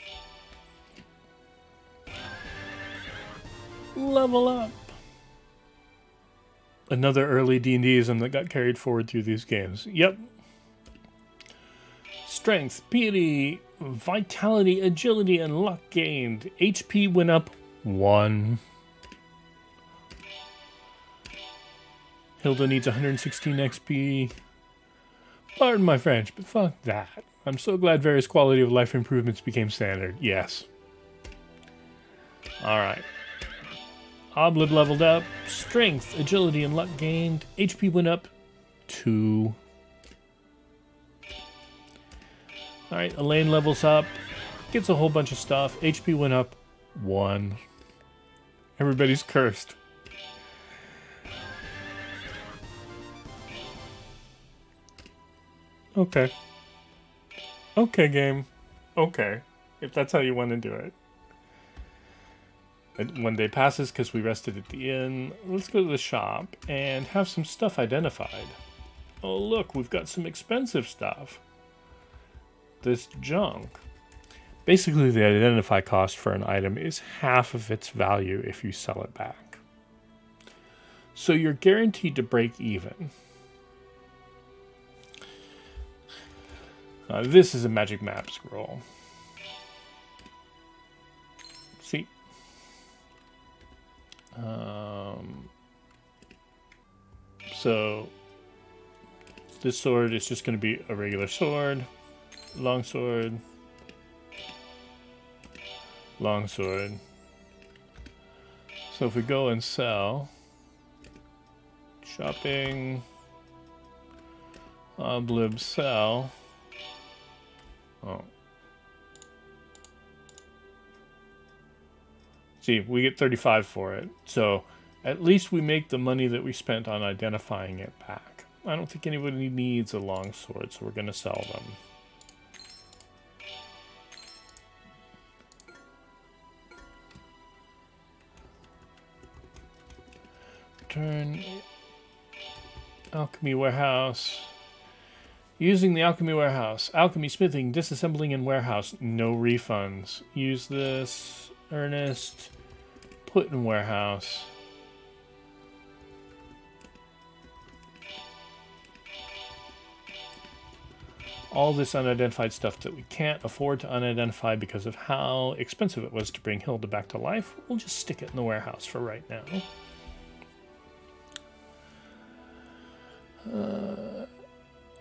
Level up. Another early D&Dism that got carried forward through these games. Yep. Strength, piety, vitality, agility, and luck gained. HP went up 1. Hilda needs 116 XP. Pardon my French, but fuck that. I'm so glad various quality of life improvements became standard. Yes. Alright. Oblib leveled up. Strength, agility, and luck gained. HP went up 2. Alright, Elaine levels up. Gets a whole bunch of stuff. HP went up 1. Everybody's cursed. Okay. Okay, game. Okay. If that's how you want to do it. And 1 day passes because we rested at the inn. Let's go to the shop and have some stuff identified. Oh, look, we've got some expensive stuff. This junk. Basically, the identify cost for an item is half of its value if you sell it back. So you're guaranteed to break even. This is a magic map scroll. See? So this sword is just going to be a regular sword, long sword, long sword. So if we go and sell, shopping, oblib sell. Oh. See, we get 35 for it. So at least we make the money that we spent on identifying it back. I don't think anybody needs a long sword, so we're going to sell them. Return alchemy warehouse. Using the alchemy warehouse. Alchemy, smithing, disassembling, and warehouse. No refunds. Use this. Ernest. Put in warehouse. All this unidentified stuff that we can't afford to unidentify because of how expensive it was to bring Hilda back to life, we'll just stick it in the warehouse for right now.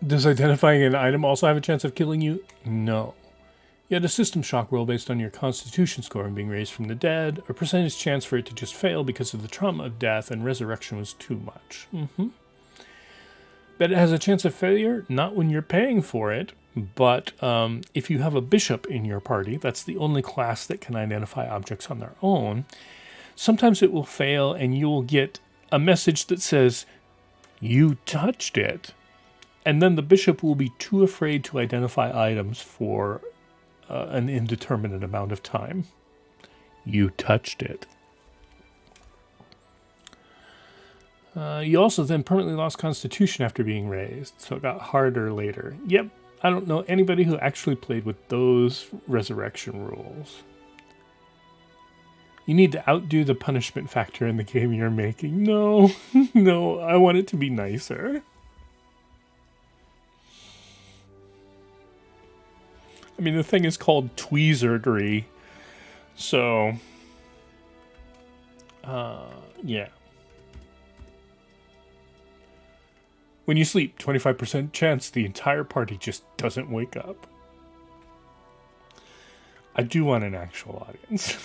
Does identifying an item also have a chance of killing you? No. You had a system shock roll based on your constitution score and being raised from the dead, a percentage chance for it to just fail because of the trauma of death, and resurrection was too much. But it has a chance of failure, not when you're paying for it, but if you have a bishop in your party, that's the only class that can identify objects on their own, sometimes it will fail and you will get a message that says, "You touched it." And then the bishop will be too afraid to identify items for an indeterminate amount of time. You touched it. You also then permanently lost constitution after being raised, so it got harder later. Yep, I don't know anybody who actually played with those resurrection rules. You need to outdo the punishment factor in the game you're making. No, no, I want it to be nicer. I mean, the thing is called tweezerdry. So, yeah. When you sleep, 25% chance the entire party just doesn't wake up. I do want an actual audience.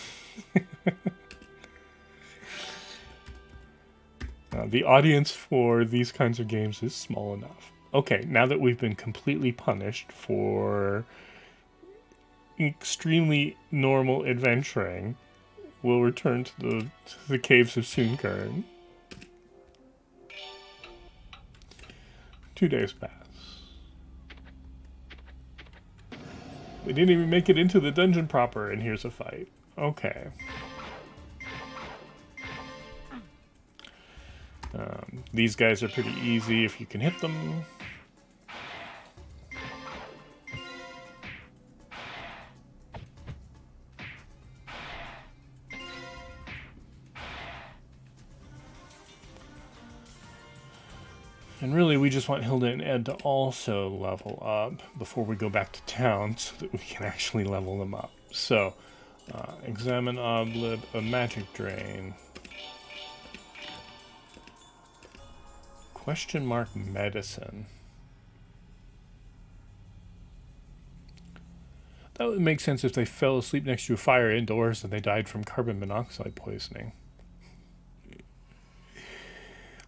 The audience for these kinds of games is small enough. Okay, now that we've been completely punished for extremely normal adventuring, we'll return to the caves of Sunkern. 2 days pass. We didn't even make it into the dungeon proper, and here's a fight. Okay. These guys are pretty easy if you can hit them. And really, we just want Hilda and Ed to also level up before we go back to town so that we can actually level them up. So, examine Oblib, a magic drain. Question mark medicine. That would make sense if they fell asleep next to a fire indoors and they died from carbon monoxide poisoning.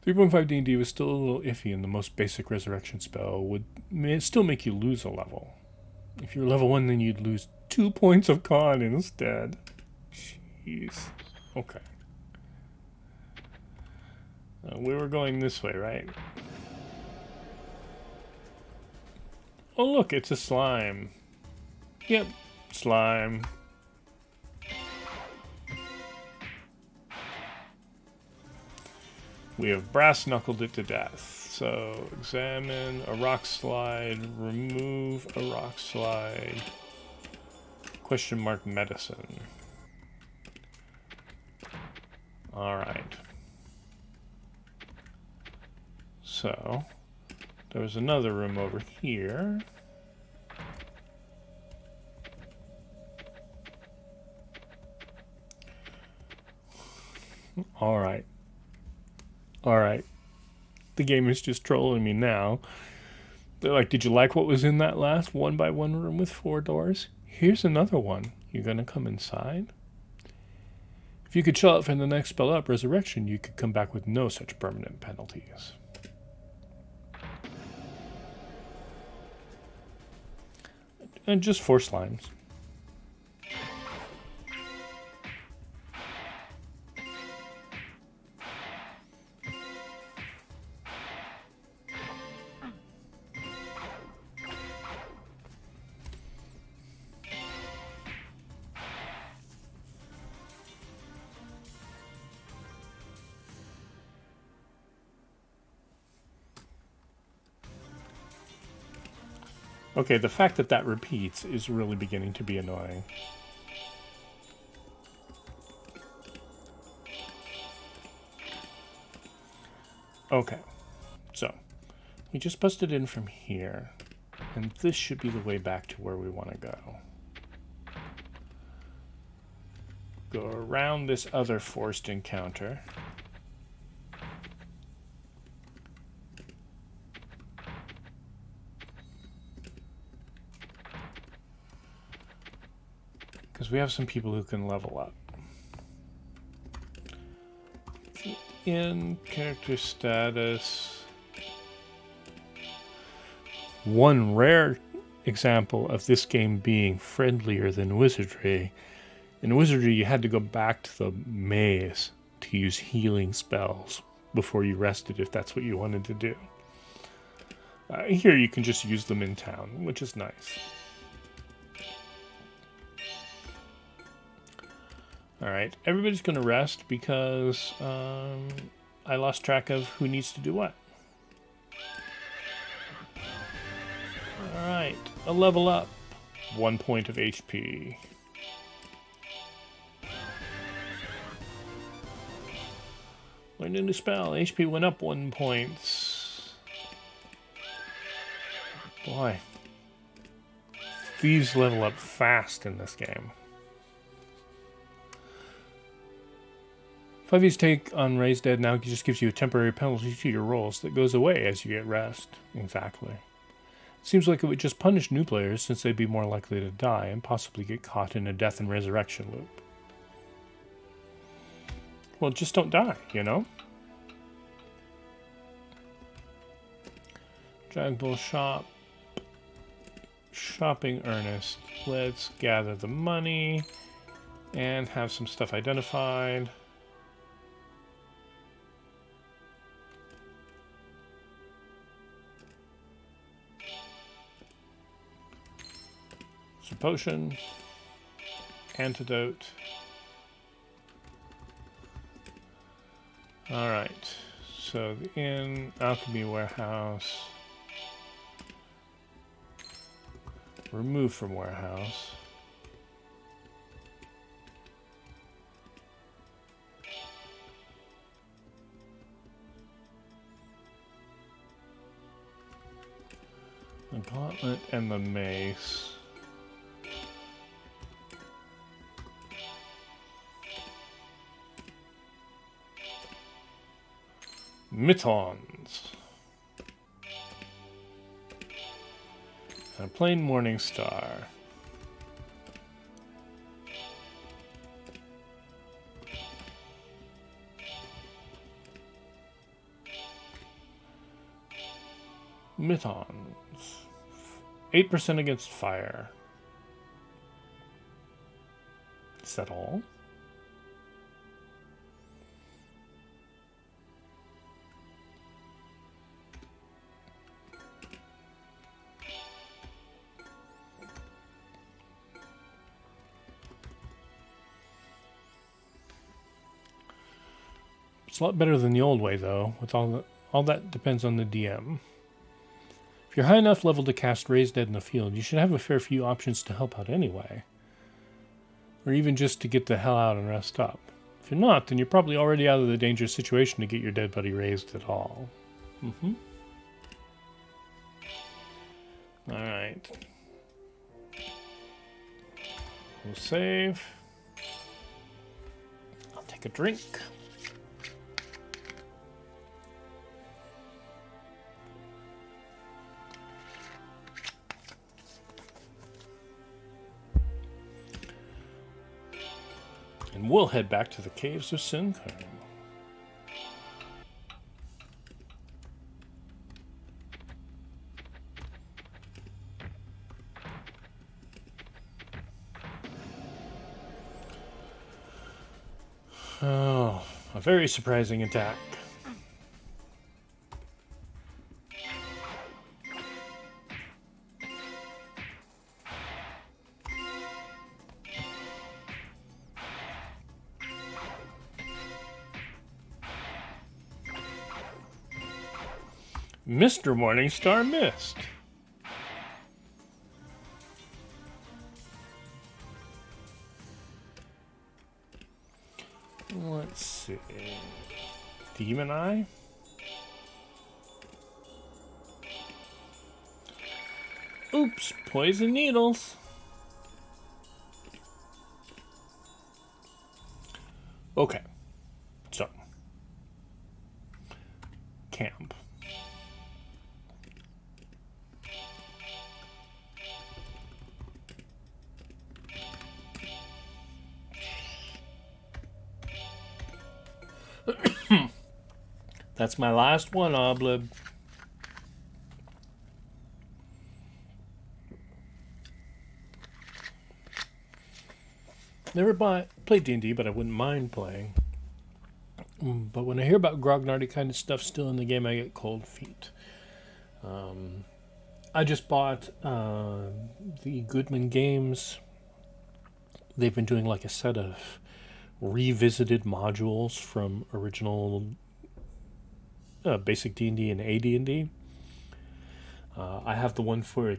3.5 D&D was still a little iffy, and the most basic resurrection spell would still make you lose a level. If you're level 1, then you'd lose 2 points of con instead. Jeez. Okay. We were going this way, right? Oh look, it's a slime. Yep, slime. We have brass knuckled it to death. So, examine a rock slide, remove a rock slide, question mark medicine. Alright. So, there was another room over here. Alright. Alright. The game is just trolling me now. They're like, did you like what was in that last 1x1 room with 4 doors? Here's another one. You gonna come inside? If you could show up for the next spell up, Resurrection, you could come back with no such permanent penalties. And just 4 slimes. Okay, the fact that that repeats is really beginning to be annoying. Okay, so we just busted in from here, and this should be the way back to where we want to go. Go around this other forced encounter. Because we have some people who can level up. In character status, one rare example of this game being friendlier than Wizardry. In Wizardry, you had to go back to the maze to use healing spells before you rested if that's what you wanted to do. Here you can just use them in town, which is nice. Alright, everybody's going to rest because I lost track of who needs to do what. Alright, a level up. 1 point of HP. Learned a new spell. HP went up 1 point. Boy. Thieves level up fast in this game. 5e's take on Raised Dead now just gives you a temporary penalty to your rolls that goes away as you get rest. Exactly. It seems like it would just punish new players since they'd be more likely to die and possibly get caught in a death and resurrection loop. Well, just don't die, you know? Dragbull Shop. Shopping Earnest. Let's gather the money and have some stuff identified. Some potion. Antidote. Alright. So the inn, alchemy warehouse. Remove from warehouse. The gauntlet and the mace. Mittens. And a plain morning star. Mittens. 8% against fire. Is that all? It's a lot better than the old way, though. With all that depends on the DM. If you're high enough level to cast Raised Dead in the field, you should have a fair few options to help out anyway. Or even just to get the hell out and rest up. If you're not, then you're probably already out of the dangerous situation to get your dead buddy raised at all. Alright. We'll save. I'll take a drink. And we'll head back to the caves of Sinkhorn. Oh, a very surprising attack. Mr. Morningstar missed. Let's see. Demon Eye? Oops, poison needles. Okay. So. Camp. That's my last one, Oblib. Never played D&D, but I wouldn't mind playing. But when I hear about grognardy kind of stuff still in the game, I get cold feet. I just bought the Goodman Games. They've been doing like a set of revisited modules from original basic D&D and AD&D. I have the one for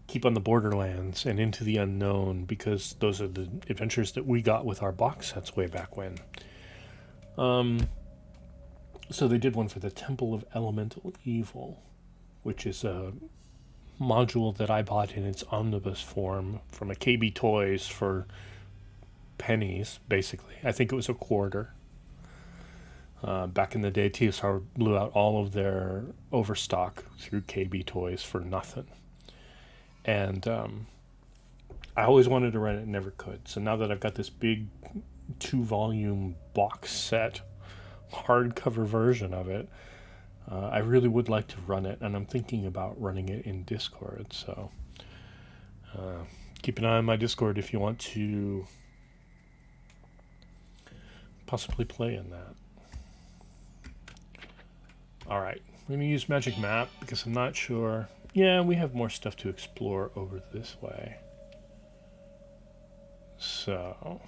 Keep on the Borderlands and Into the Unknown because those are the adventures that we got with our box sets way back when. So they did one for the Temple of Elemental Evil, which is a module that I bought in its omnibus form from a KB Toys for pennies, basically. I think it was a quarter. Back in the day, TSR blew out all of their overstock through KB Toys for nothing. And I always wanted to run it, never could. So now that I've got this big 2-volume box set, hardcover version of it, I really would like to run it, and I'm thinking about running it in Discord. So keep an eye on my Discord if you want to possibly play in that. Alright, we're going to use Magic Map because I'm not sure. Yeah, we have more stuff to explore over this way. So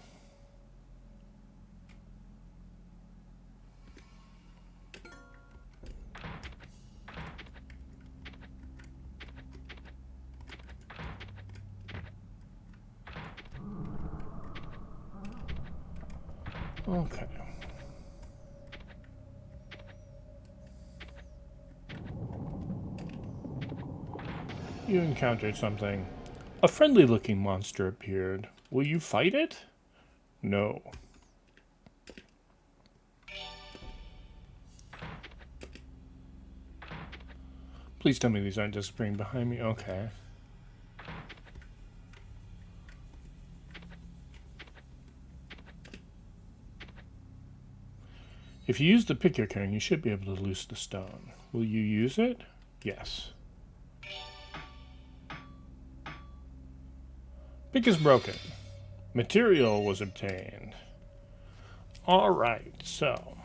okay. You encountered something. A friendly-looking monster appeared. Will you fight it? No. Please tell me these aren't disappearing behind me. Okay. If you use the pick you're carrying, you should be able to loose the stone. Will you use it? Yes. Pick is broken. Material was obtained. Alright, so.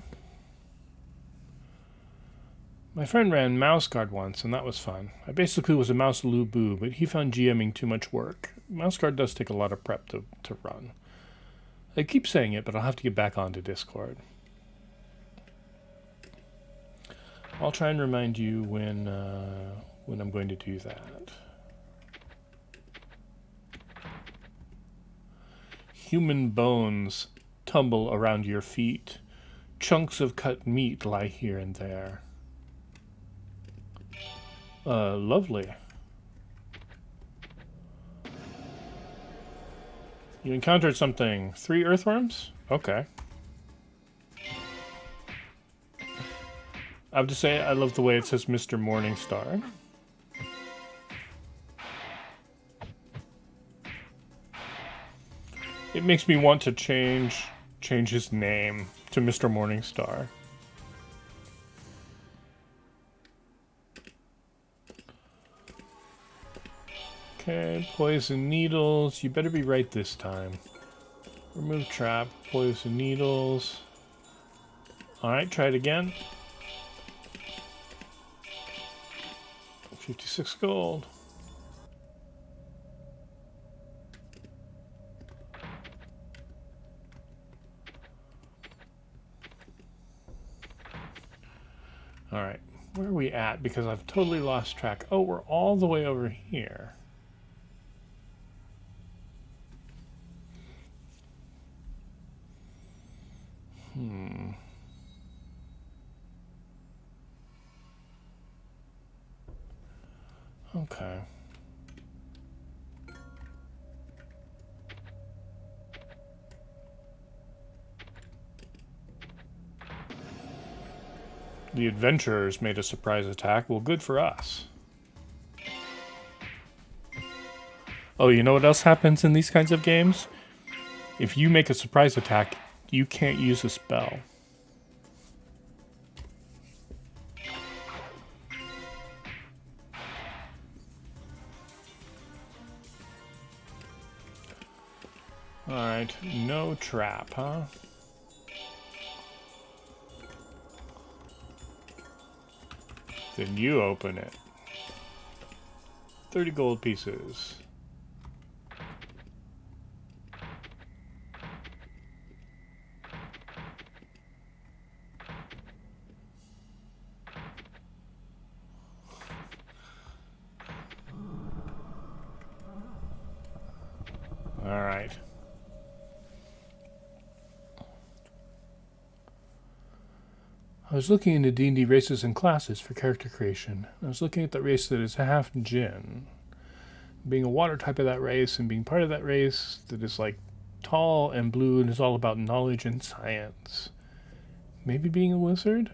My friend ran Mouse Guard once, and that was fun. I basically was a mouse Lu-boo, but he found GMing too much work. Mouse Guard does take a lot of prep to run. I keep saying it, but I'll have to get back onto Discord. I'll try and remind you when I'm going to do that. Human bones tumble around your feet. Chunks of cut meat lie here and there. Lovely. You encountered something. 3 earthworms? Okay. I have to say, I love the way it says Mr. Morningstar. It makes me want to change his name to Mr. Morningstar. Okay, poison needles. You better be right this time. Remove trap, poison needles. Alright, try it again. 56 gold. Alright, where are we at? Because I've totally lost track. Oh, we're all the way over here. Okay. The adventurers made a surprise attack. Well, good for us. Oh, you know what else happens in these kinds of games? If you make a surprise attack, you can't use a spell. Alright, no trap, huh? Then you open it. 30 gold pieces. was looking into D&D races and classes for character creation. I was looking at the race that is half Djinn. Being a water type of that race and being part of that race that is like tall and blue and is all about knowledge and science. Maybe being a wizard?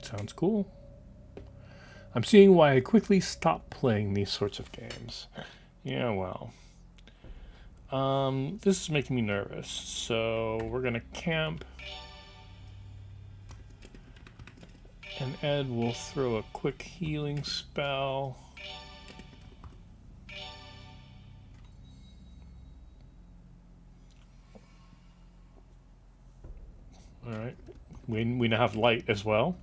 Sounds cool. I'm seeing why I quickly stopped playing these sorts of games. Yeah, well. This is making me nervous. So we're going to camp. And Ed will throw a quick healing spell. Alright. We now have light as well.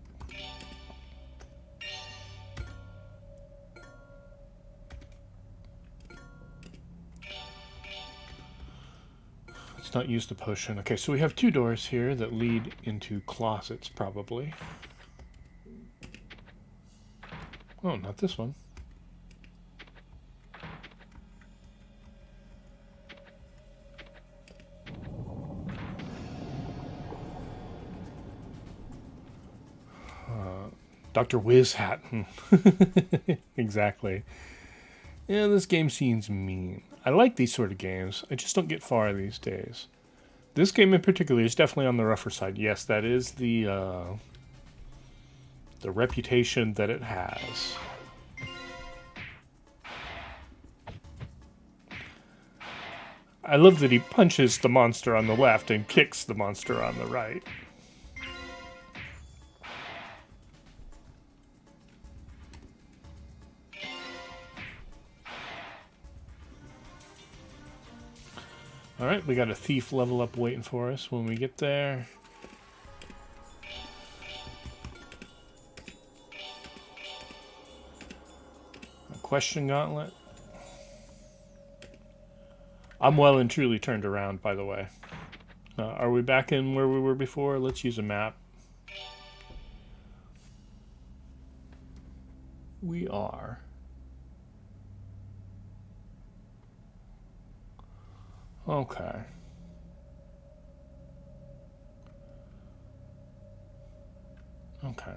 Let's not use the potion. Okay, so we have 2 doors here that lead into closets, probably. Oh, not this one. Dr. Whiz Hat. Exactly. Yeah, this game seems mean. I like these sort of games. I just don't get far these days. This game in particular is definitely on the rougher side. Yes, that is the reputation that it has. I love that he punches the monster on the left and kicks the monster on the right. Alright, we got a thief level up waiting for us when we get there. A question gauntlet. I'm well and truly turned around, by the way. Are we back in where we were before? Let's use a map. We are. Okay. Okay.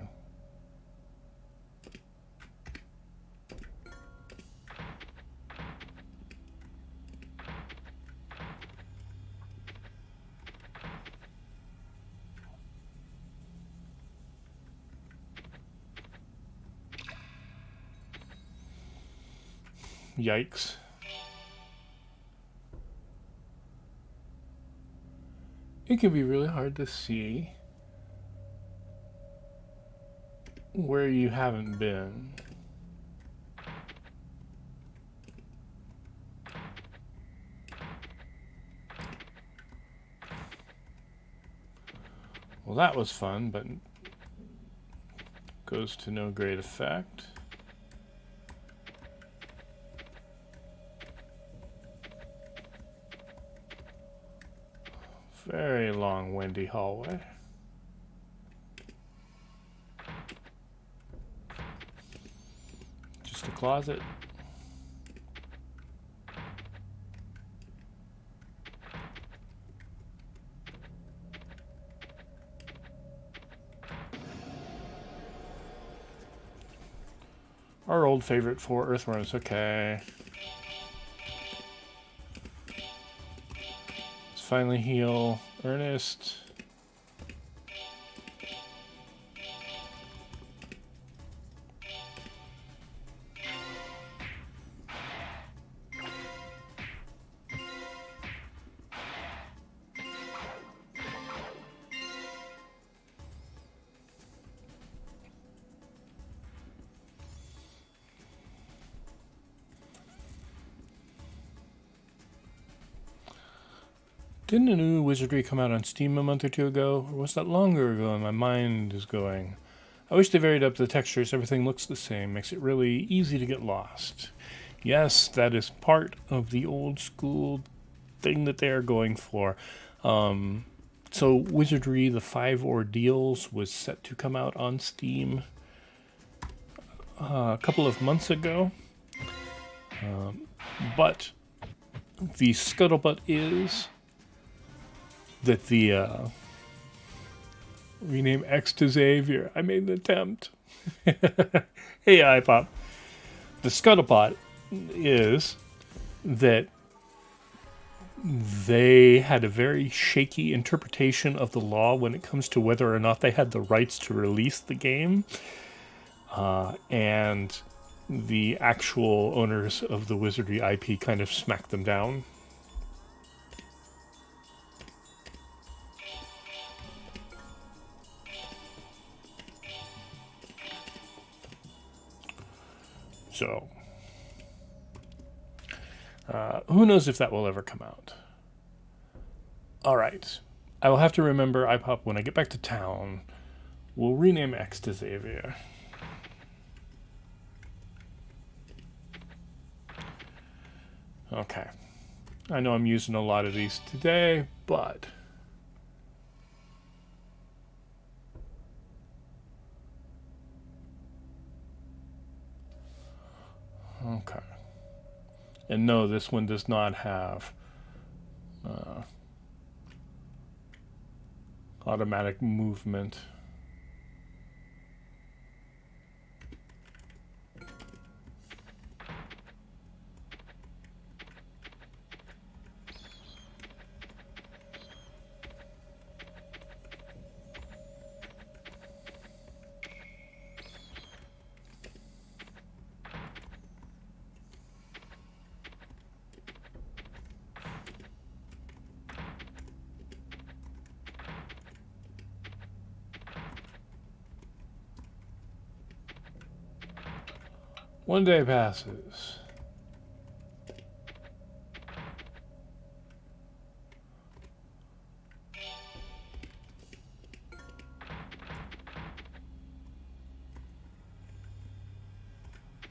Yikes. It can be really hard to see where you haven't been. Well, that was fun, but goes to no great effect. Very long, windy hallway. Just a closet. Our old favorite 4 earthworms, okay. Let's finally heal Ernest. Didn't a new wizardry come out on Steam a month or 2 ago? Or was that longer ago and my mind is going? I wish they varied up the textures. Everything looks the same. Makes it really easy to get lost. Yes, that is part of the old school thing that they are going for. So Wizardry, the 5 Ordeals, was set to come out on Steam a couple of months ago. But the scuttlebutt is that Rename X to Xavier. I made an attempt. Hey, iPop. The scuttlebutt is that they had a very shaky interpretation of the law when it comes to whether or not they had the rights to release the game. And the actual owners of the Wizardry IP kind of smacked them down. So, who knows if that will ever come out. All right. I will have to remember, iPop, when I get back to town, we'll rename X to Xavier. Okay. I know I'm using a lot of these today, but... Okay. And no, this one does not have automatic movement. One day passes.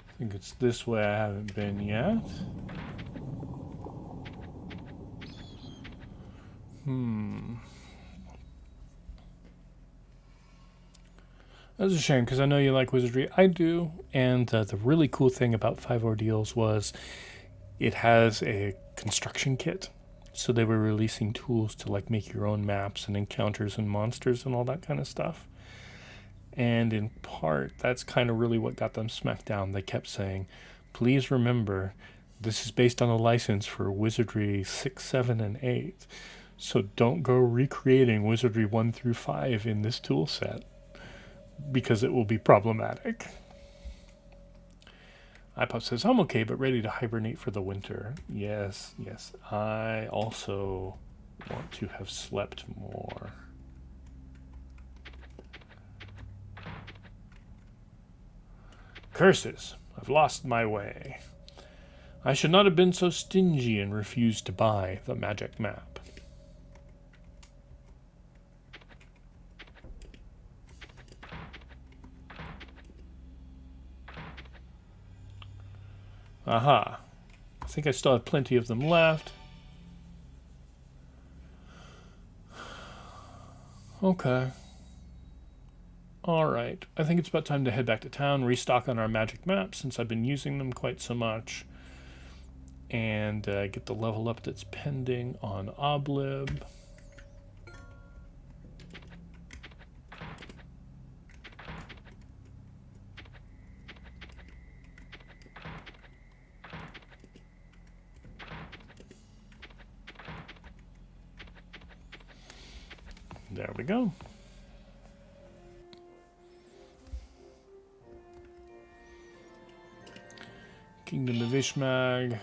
I think it's this way I haven't been yet. That's a shame because I know you like Wizardry. I do. And the really cool thing about Five Ordeals was it has a construction kit. So they were releasing tools to like make your own maps and encounters and monsters and all that kind of stuff. And in part, that's kind of really what got them smacked down. They kept saying, please remember, this is based on a license for Wizardry 6, 7, and 8. So don't go recreating Wizardry 1 through 5 in this tool set, because it will be problematic. iPop says, I'm okay, but ready to hibernate for the winter. Yes, yes. I also want to have slept more. Curses! I've lost my way. I should not have been so stingy and refused to buy the magic map. Aha. I think I still have plenty of them left. Okay. Alright. I think it's about time to head back to town, restock on our magic maps since I've been using them quite so much, and get the level up that's pending on Oblib. There we go. Kingdom of Ishmag.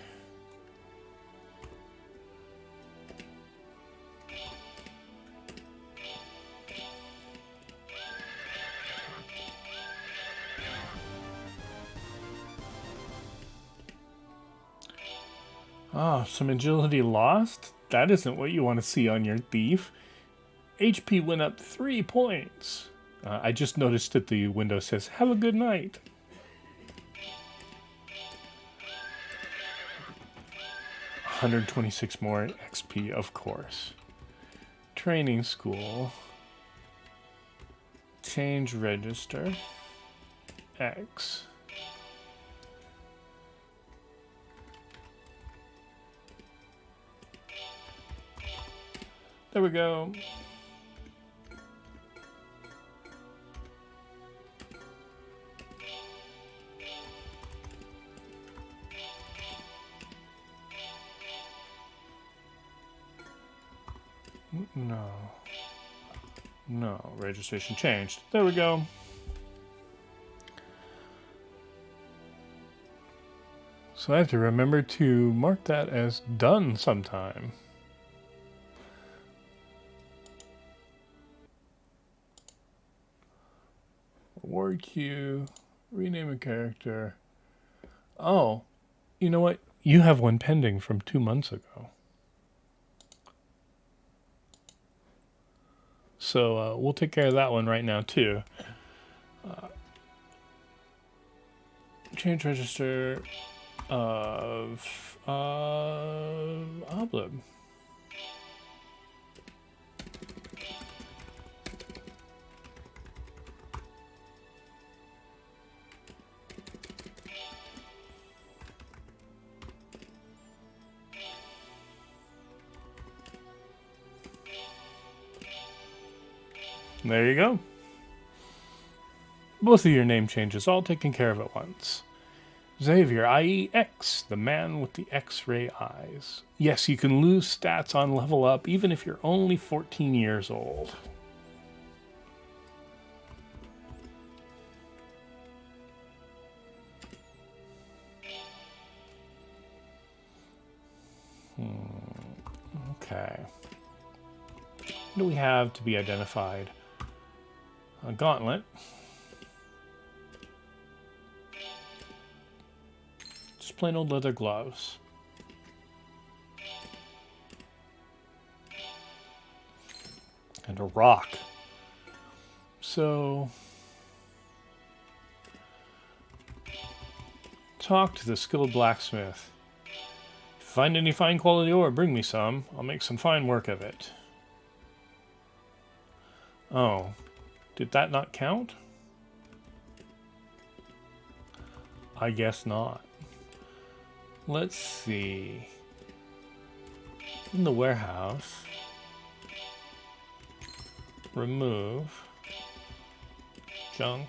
Ah, some agility lost? That isn't what you want to see on your thief. HP went up 3 points. I just noticed that the window says, have a good night. $126 more XP, of course. Training school. Change register. X. There we go. No. No, registration changed. There we go. So I have to remember to mark that as done sometime. Reward queue, rename a character. Oh, you know what? You have one pending from 2 months ago. So we'll take care of that one right now too. Change register of Oblib. There you go. Both of your name changes all taken care of at once. Xavier, i.e. X, the man with the X-ray eyes. Yes, you can lose stats on level up even if you're only 14 years old. Okay. What do we have to be identified? A gauntlet. Just plain old leather gloves. And a rock. So, talk to the skilled blacksmith. If you find any fine quality ore, bring me some. I'll make some fine work of it. Oh, did that not count? I guess not. Let's see. In the warehouse, remove junk.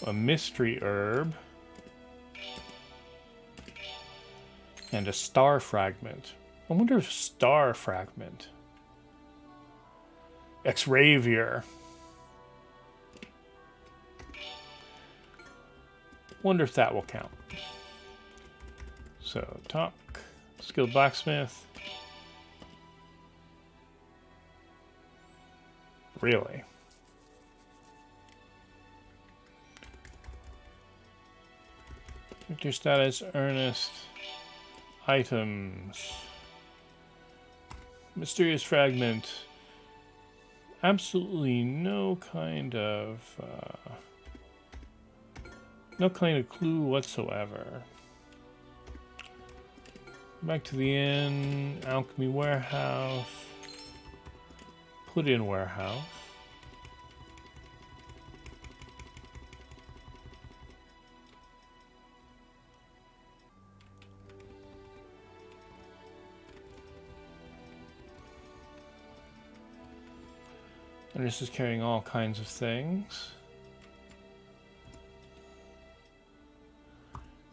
A mystery herb. And a star fragment. I wonder if star fragment. X-Ravier. Wonder if that will count. So, talk. Skilled blacksmith. Really? Character status, Ernest. Items. Mysterious fragment. Absolutely no kind of clue whatsoever. Back to the inn. Alchemy warehouse. Put in warehouse. And this is carrying all kinds of things,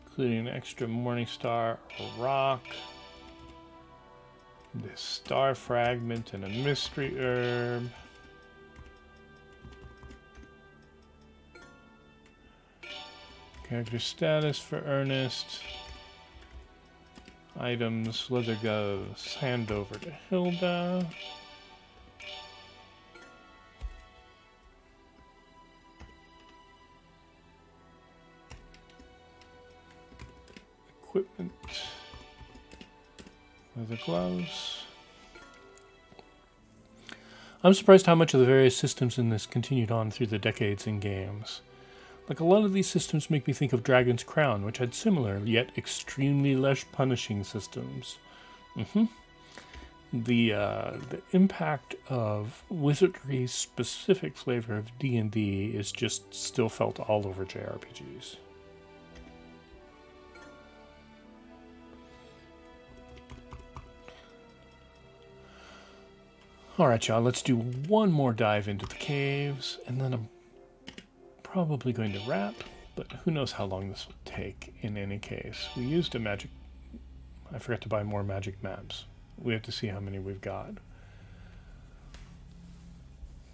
including an extra morning star, a rock, this star fragment, and a mystery herb. Character status for Ernest. Items, leather gloves, hand over to Hilda. Equipment, leather gloves. I'm surprised how much of the various systems in this continued on through the decades in games. Like, a lot of these systems make me think of Dragon's Crown, which had similar, yet extremely less punishing systems. The impact of Wizardry's specific flavor of D&D is just still felt all over JRPGs. Alright, y'all, let's do one more dive into the caves, and then I'm probably going to wrap. But who knows how long this will take in any case. We used a magic... I forgot to buy more magic maps. We have to see how many we've got.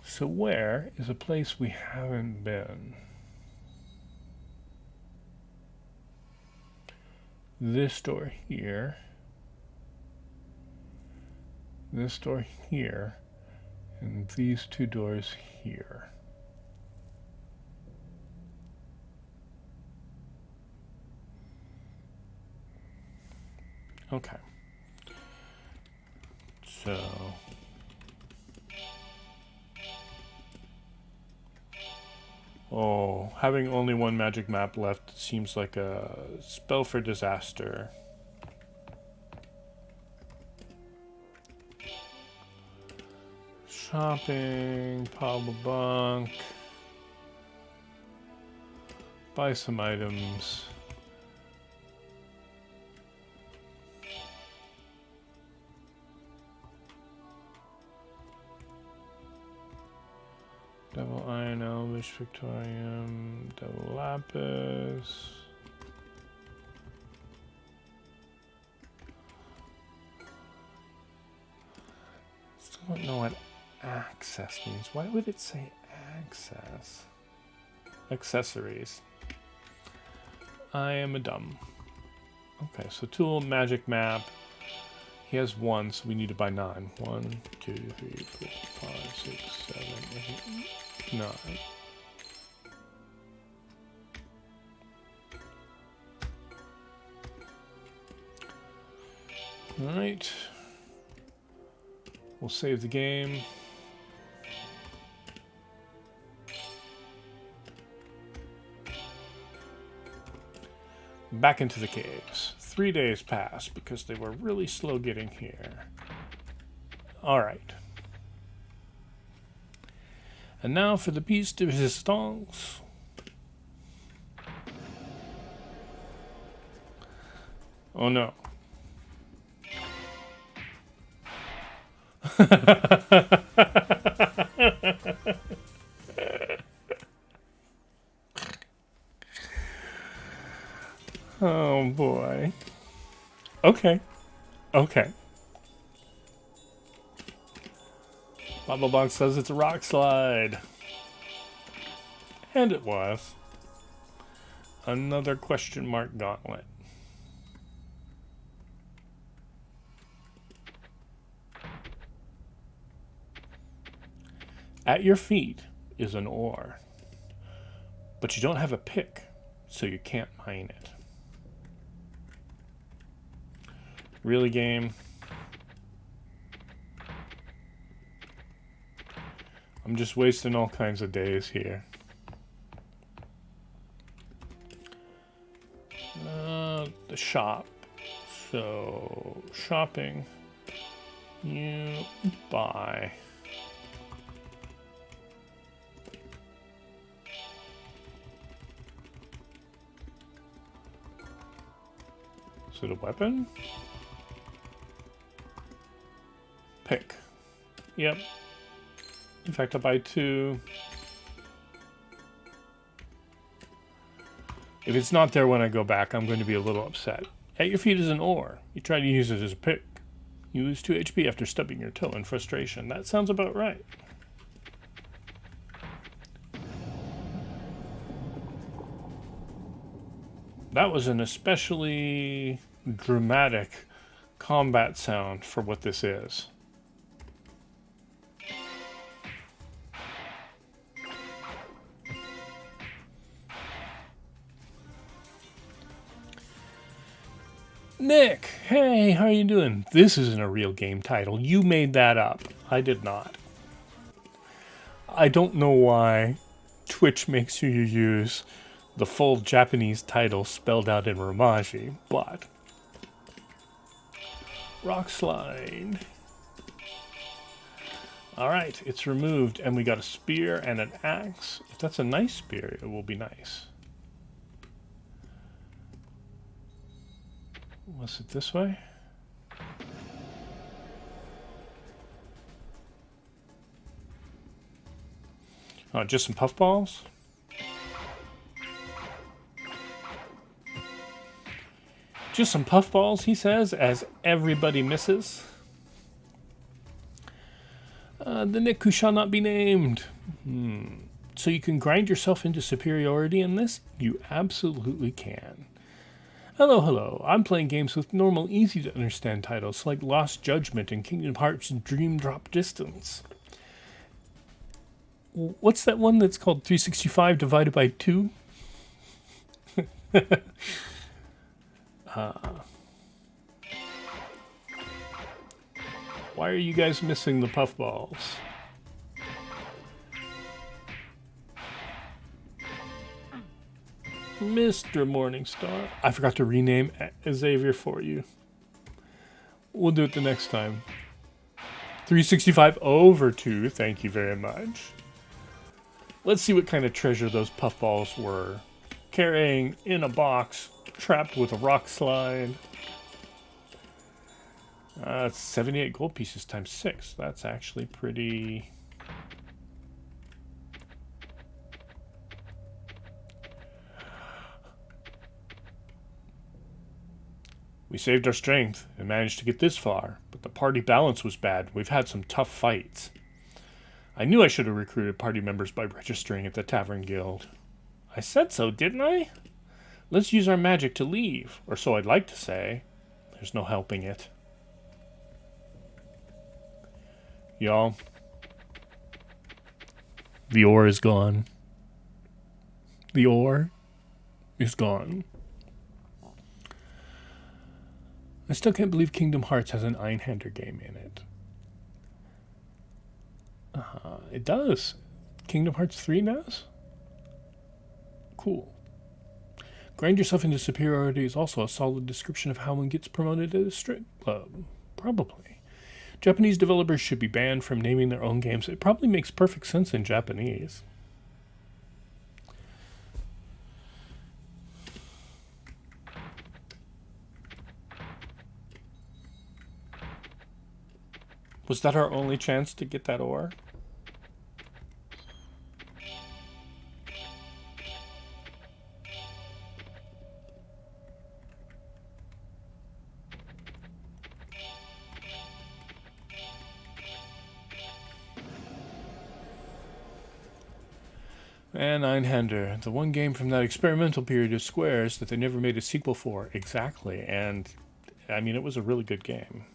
So where is a place we haven't been? This door here. This door here. And these two doors here. Okay. So... Oh, having only one magic map left seems like a spell for disaster. Shopping, pile of bunk. Buy some items. Double Iron Elvish Victorium, double Lapis. Still don't know what access means. Why would it say access? Accessories. I am a dumb. Okay, so tool, magic map. He has one, so we need to buy 9. 1, 2, 3, 4, 5, 6, 7, 8, 9. Alright. We'll save the game. Back into the caves. 3 days passed because they were really slow getting here. Alright. And now for the piece de resistance. Oh no. Oh boy. Okay. Okay. Bubble Box says it's a rock slide. And it was. Another question mark gauntlet. At your feet is an ore. But you don't have a pick, so you can't mine it. Really, game? I'm just wasting all kinds of days here. The shop. So, shopping. You buy. Is it a weapon? Pick. Yep. In fact, I'll buy 2. If it's not there when I go back, I'm going to be a little upset. At your feet is an ore. You try to use it as a pick. You lose 2 HP after stubbing your toe in frustration. That sounds about right. That was an especially dramatic combat sound for what this is. Nick, hey, how are you doing? This isn't a real game title. You made that up. I did not. I don't know why Twitch makes you use the full Japanese title spelled out in Romaji, but... Rock slide. Alright, it's removed, and we got a spear and an axe. If that's a nice spear, it will be nice. Was it this way? Oh, just some puffballs? Just some puffballs, he says, as everybody misses. The Nick who shall not be named. So you can grind yourself into superiority in this? You absolutely can. Hello, hello. I'm playing games with normal, easy-to-understand titles like Lost Judgment and Kingdom Hearts Dream Drop Distance. What's that one that's called 365 divided by 2? Why are you guys missing the puffballs? Mr. Morningstar. I forgot to rename Xavier for you. We'll do it the next time. 365 over 2. Thank you very much. Let's see what kind of treasure those puffballs were. Carrying in a box, trapped with a rock slide. It's 78 gold pieces times 6. That's actually pretty... We saved our strength and managed to get this far, but the party balance was bad. We've had some tough fights. I knew I should have recruited party members by registering at the Tavern Guild. I said so, didn't I? Let's use our magic to leave, or so I'd like to say. There's no helping it. Y'all, the ore is gone. The ore is gone. I still can't believe Kingdom Hearts has an Einhander game in it. It does. Kingdom Hearts 3 does? Cool. Grind yourself into superiority is also a solid description of how one gets promoted at a strip club. Probably. Japanese developers should be banned from naming their own games. It probably makes perfect sense in Japanese. Was that our only chance to get that ore? And Einhander, the one game from that experimental period of Square's that they never made a sequel for. Exactly, and I mean, it was a really good game.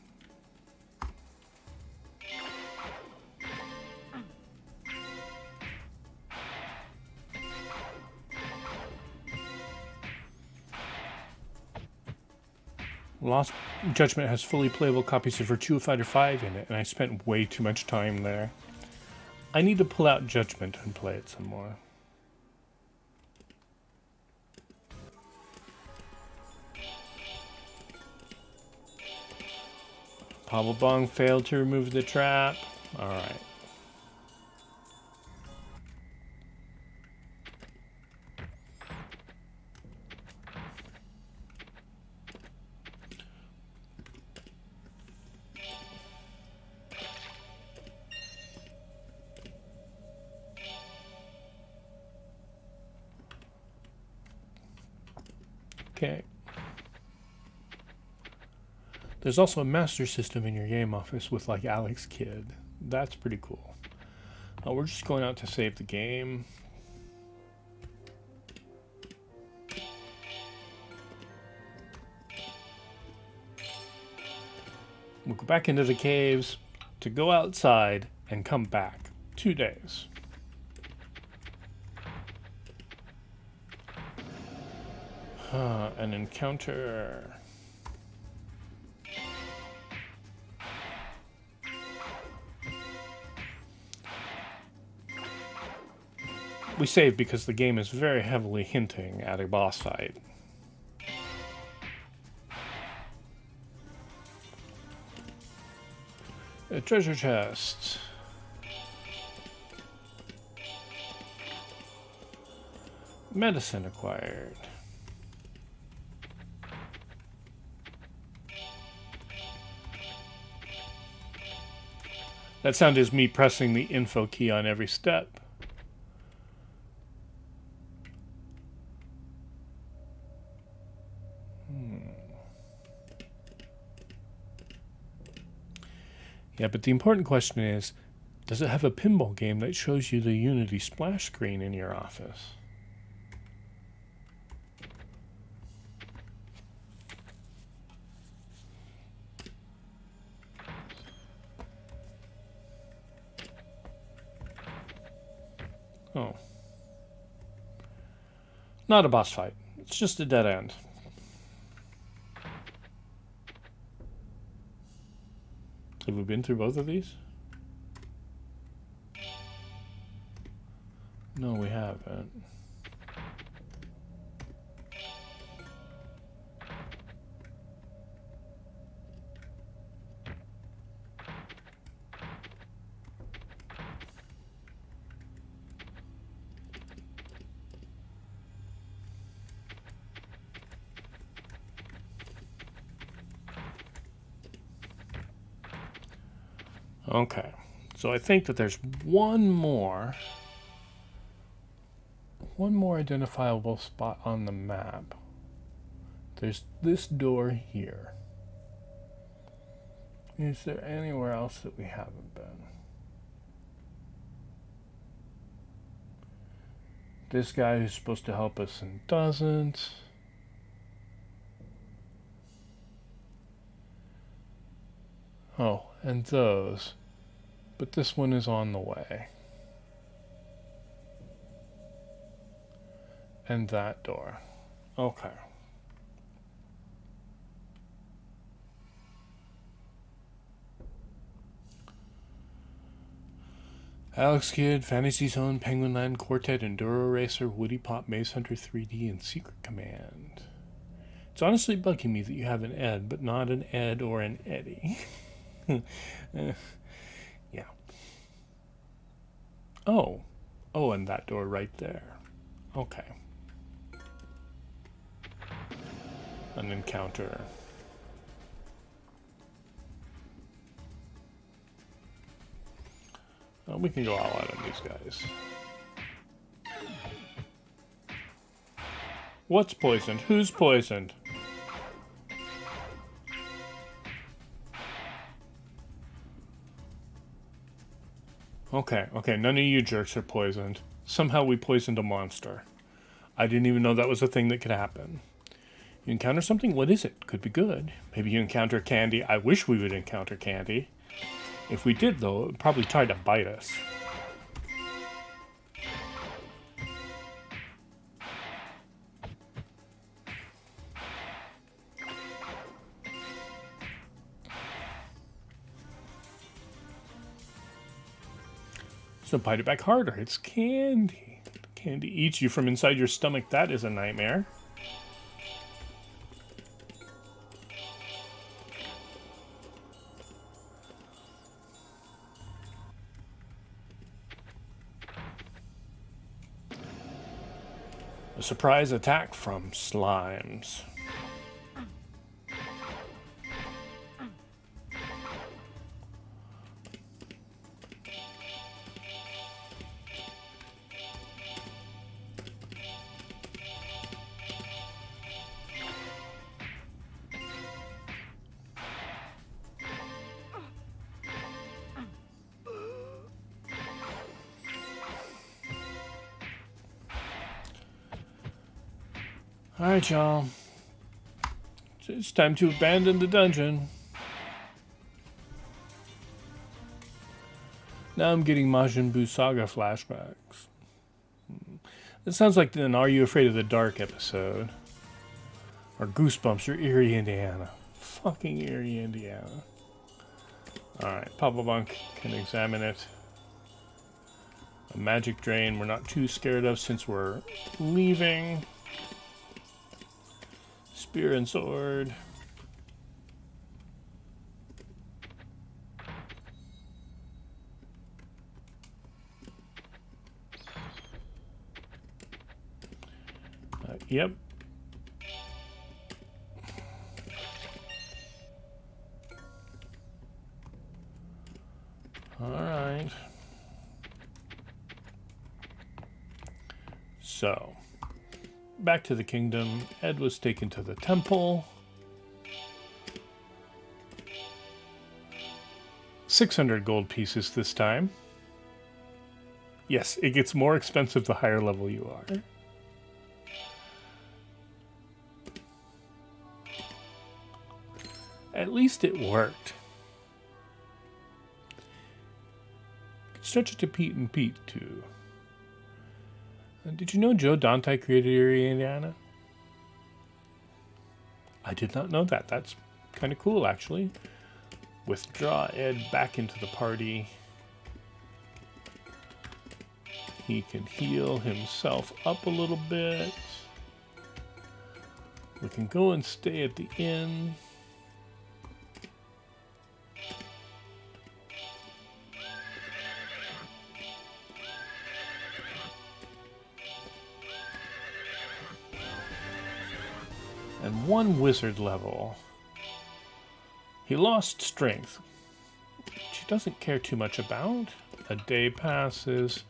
Lost Judgment has fully playable copies of Virtua Fighter 5 in it, and I spent way too much time there. I need to pull out Judgment and play it some more. Pablo Bong failed to remove the trap. Alright. Okay. There's also a master system in your game office with like Alex Kidd. That's pretty cool. We're just going out to save the game. We'll go back into the caves to go outside and come back. 2 days. An encounter. We save because the game is very heavily hinting at a boss fight. A treasure chest. Medicine acquired. That sound is me pressing the info key on every step. Yeah, but the important question is, does it have a pinball game that shows you the Unity splash screen in your office? Oh. Not a boss fight. It's just a dead end. Have we been through both of these? No, we haven't. Okay, so I think that there's one more identifiable spot on the map. There's this door here. Is there anywhere else that we haven't been? This guy who's supposed to help us and doesn't. Oh, and those. But this one is on the way. And that door. Okay. Alex Kidd, Fantasy Zone, Penguin Land, Quartet, Enduro Racer, Woody Pop, Maze Hunter 3D, and Secret Command. It's honestly bugging me that you have an Ed, but not an Ed or an Eddie. Yeah. Oh. Oh, and that door right there. Okay. An encounter. We can go all out on these guys. What's poisoned? Who's poisoned? Okay, none of you jerks are poisoned. Somehow we poisoned a monster. I didn't even know that was a thing that could happen. You encounter something? What is it? Could be good. Maybe you encounter candy. I wish we would encounter candy. If we did, though, it would probably try to bite us. So bite it back harder. It's candy. Candy eats you from inside your stomach. That is a nightmare. A surprise attack from slimes. Alright, y'all. It's time to abandon the dungeon. Now I'm getting Majin Buu Saga flashbacks. That sounds like an Are You Afraid of the Dark episode. Or Goosebumps or Erie, Indiana. Fucking Erie, Indiana. Alright, Papa Bunk can examine it. A magic drain we're not too scared of since we're leaving. Spear and sword. Yep. All right. So, back to the kingdom. Ed was taken to the temple. 600 gold pieces this time. Yes, it gets more expensive the higher level you are. At least it worked. Stretch it to Pete and Pete, too. Did you know Joe Dante created Erie, Indiana? I did not know that. That's kind of cool, actually. Withdraw Ed back into the party. He can heal himself up a little bit. We can go and stay at the inn. And one wizard level. He lost strength, which he doesn't care too much about. A day passes.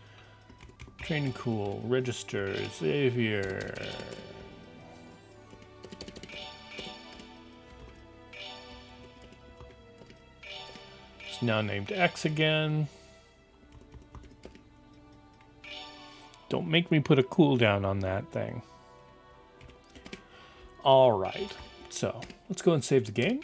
Training cool. Register. Xavier. It's now named X again. Don't make me put a cooldown on that thing. Alright, so let's go and save the game.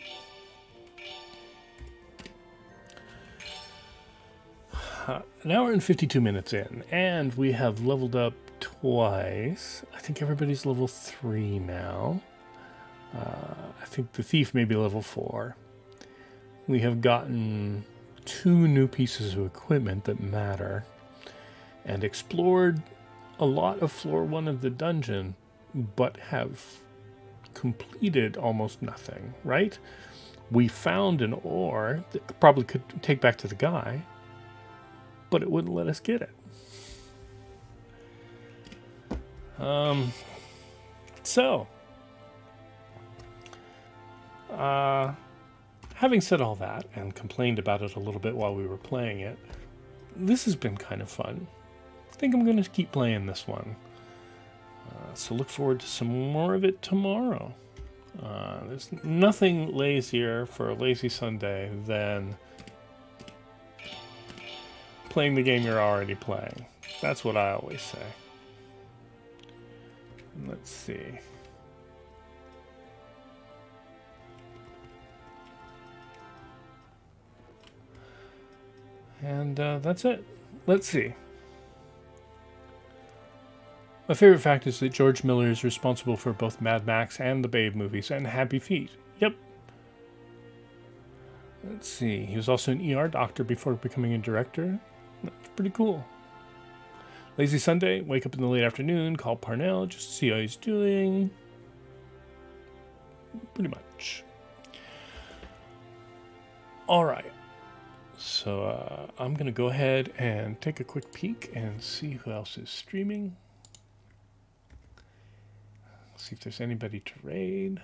An hour and 52 minutes in, and we have leveled up twice. I think everybody's level 3 now. I think the thief may be level 4. We have gotten 2 new pieces of equipment that matter, and explored a lot of floor 1 of the dungeon, but have completed almost nothing, right? We found an ore that probably could take back to the guy, but it wouldn't let us get it. Having said all that and complained about it a little bit while we were playing it, this has been kind of fun. I think I'm going to keep playing this one. So look forward to some more of it tomorrow. There's nothing lazier for a lazy Sunday than playing the game you're already playing. That's what I always say. And let's see. And that's it. Let's see. My favorite fact is that George Miller is responsible for both Mad Max and the Babe movies and Happy Feet. Yep. Let's see. He was also an ER doctor before becoming a director. That's pretty cool. Lazy Sunday, wake up in the late afternoon, call Parnell just to see how he's doing. Pretty much. Alright. So I'm going to go ahead and take a quick peek and see who else is streaming. See if there's anybody to raid.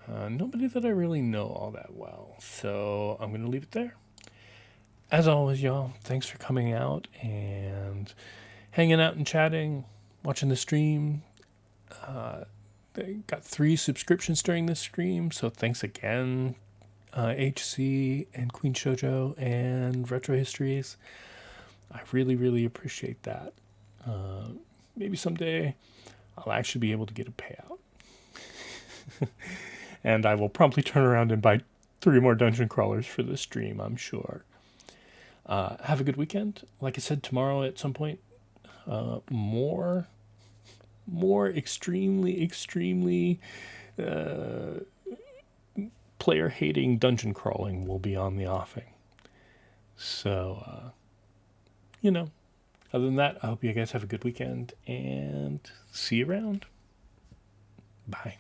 Nobody that I really know all that well, so I'm going to leave it there. As always, y'all, thanks for coming out and hanging out and chatting, watching the stream. They got 3 subscriptions during this stream, so thanks again, HC and Queen Shoujo and Retro Histories. I really, really appreciate that. Maybe someday I'll actually be able to get a payout. And I will promptly turn around and buy 3 more dungeon crawlers for the stream, I'm sure. Have a good weekend. Like I said, tomorrow at some point, more extremely player-hating dungeon crawling will be on the offing. So, other than that, I hope you guys have a good weekend and see you around. Bye.